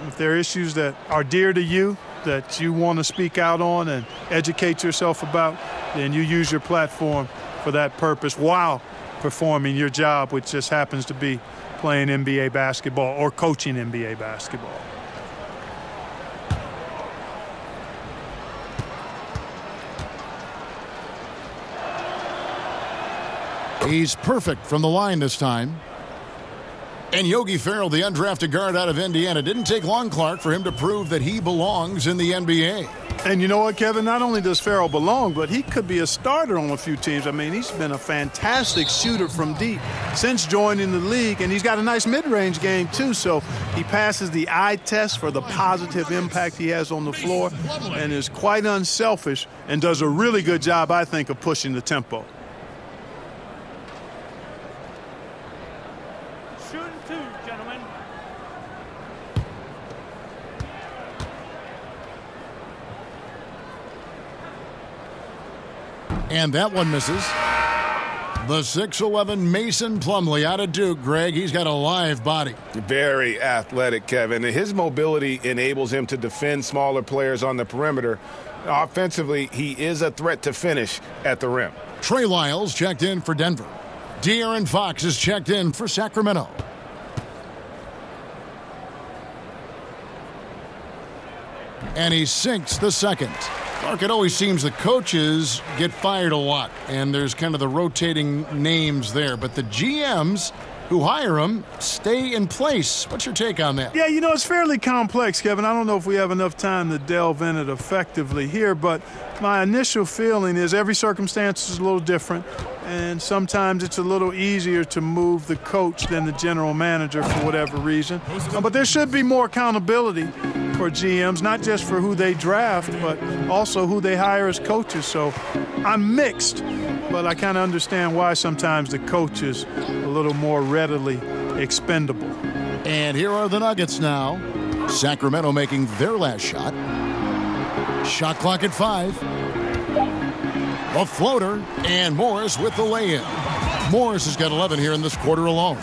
If there are issues that are dear to you, that you want to speak out on and educate yourself about, then you use your platform for that purpose while performing your job, which just happens to be playing NBA basketball or coaching NBA basketball. He's perfect from the line this time. And Yogi Ferrell, the undrafted guard out of Indiana, didn't take long, Clark, for him to prove that he belongs in the NBA. And you know what, Kevin? Not only does Ferrell belong, but he could be a starter on a few teams. I mean, he's been a fantastic shooter from deep since joining the league, and he's got a nice mid-range game, too. So he passes the eye test for the positive impact he has on the floor and is quite unselfish and does a really good job, I think, of pushing the tempo. And that one misses. The 6'11" Mason Plumlee out of Duke, Greg. He's got a live body. Very athletic, Kevin. His mobility enables him to defend smaller players on the perimeter. Offensively, he is a threat to finish at the rim. Trey Lyles checked in for Denver. De'Aaron Fox is checked in for Sacramento. And he sinks the second. Clark, it always seems the coaches get fired a lot, and there's kind of the rotating names there. But the GMs who hire them stay in place. What's your take on that? Yeah, you know, it's fairly complex, Kevin. I don't know if we have enough time to delve in it effectively here, but my initial feeling is every circumstance is a little different, and sometimes it's a little easier to move the coach than the general manager for whatever reason. But there should be more accountability for GMs, not just for who they draft, but also who they hire as coaches. So I'm mixed, but I kind of understand why sometimes the coach is a little more readily expendable. And here are the Nuggets now. Sacramento making their last shot. Shot clock at 5. A floater, and Morris with the lay-in. Morris has got 11 here in this quarter alone.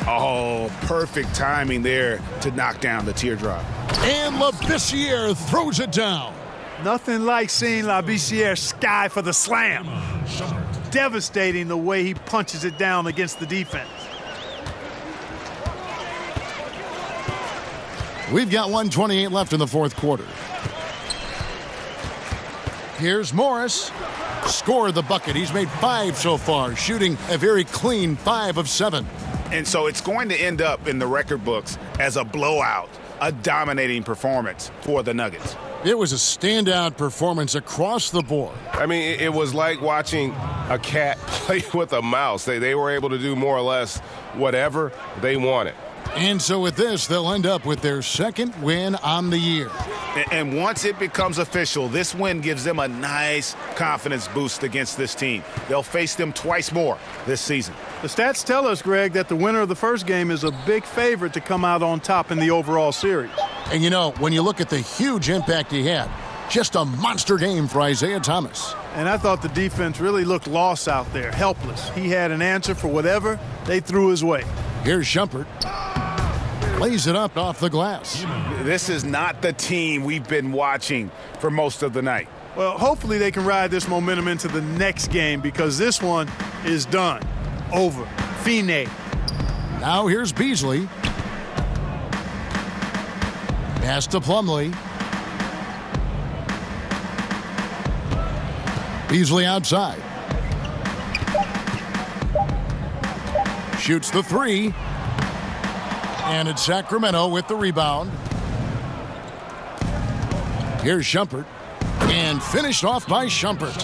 Oh, perfect timing there to knock down the teardrop. And Labissiere throws it down. Nothing like seeing Labissiere sky for the slam. Devastating the way he punches it down against the defense. We've got 1:28 left in the fourth quarter. Here's Morris. Scored the bucket. He's made 5 so far, shooting a very clean 5 of 7. And so it's going to end up in the record books as a blowout, a dominating performance for the Nuggets. It was a standout performance across the board. I mean, it was like watching a cat play with a mouse. They were able to do more or less whatever they wanted. And so with this, they'll end up with their second win on the year. And once it becomes official, this win gives them a nice confidence boost against this team. They'll face them twice more this season. The stats tell us, Greg, that the winner of the first game is a big favorite to come out on top in the overall series. And you know, when you look at the huge impact he had, just a monster game for Isaiah Thomas. And I thought the defense really looked lost out there, helpless. He had an answer for whatever they threw his way. Here's Shumpert. Lays it up off the glass. This is not the team we've been watching for most of the night. Well, hopefully they can ride this momentum into the next game because this one is done. Over. Fine. Now here's Beasley. Pass to Plumlee. Beasley outside. Shoots the 3. And it's Sacramento with the rebound. Here's Shumpert. And finished off by Shumpert.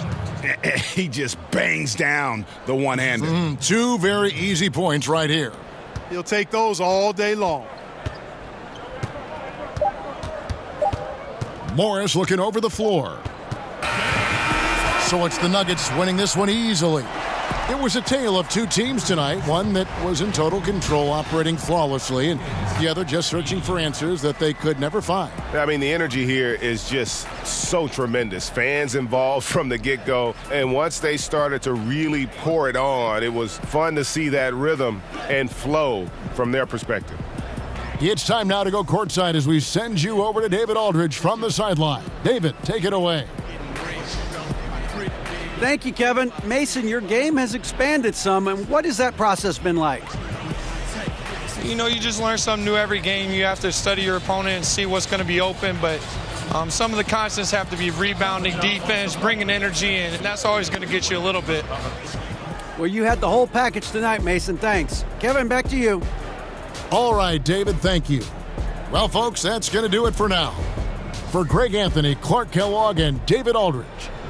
He just bangs down the one-hander. 2 very easy points right here. He'll take those all day long. Morris looking over the floor. So it's the Nuggets winning this one easily. It was a tale of two teams tonight, one that was in total control, operating flawlessly, and the other just searching for answers that they could never find. I mean, the energy here is just so tremendous. Fans involved from the get-go, and once they started to really pour it on, it was fun to see that rhythm and flow from their perspective. It's time now to go courtside as we send you over to David Aldridge from the sideline. David, take it away. Thank you, Kevin. Mason, your game has expanded some, and what has that process been like? You know, you just learn something new every game. You have to study your opponent and see what's going to be open, but some of the constants have to be rebounding, defense, bringing energy, and that's always going to get you a little bit. Well, you had the whole package tonight, Mason. Thanks. Kevin, back to you. All right, David, thank you. Well, folks, that's going to do it for now. For Greg Anthony, Clark Kellogg, and David Aldridge,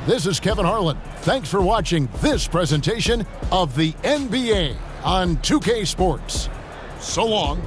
this is Kevin Harlan. Thanks for watching this presentation of the NBA on 2K Sports. So long.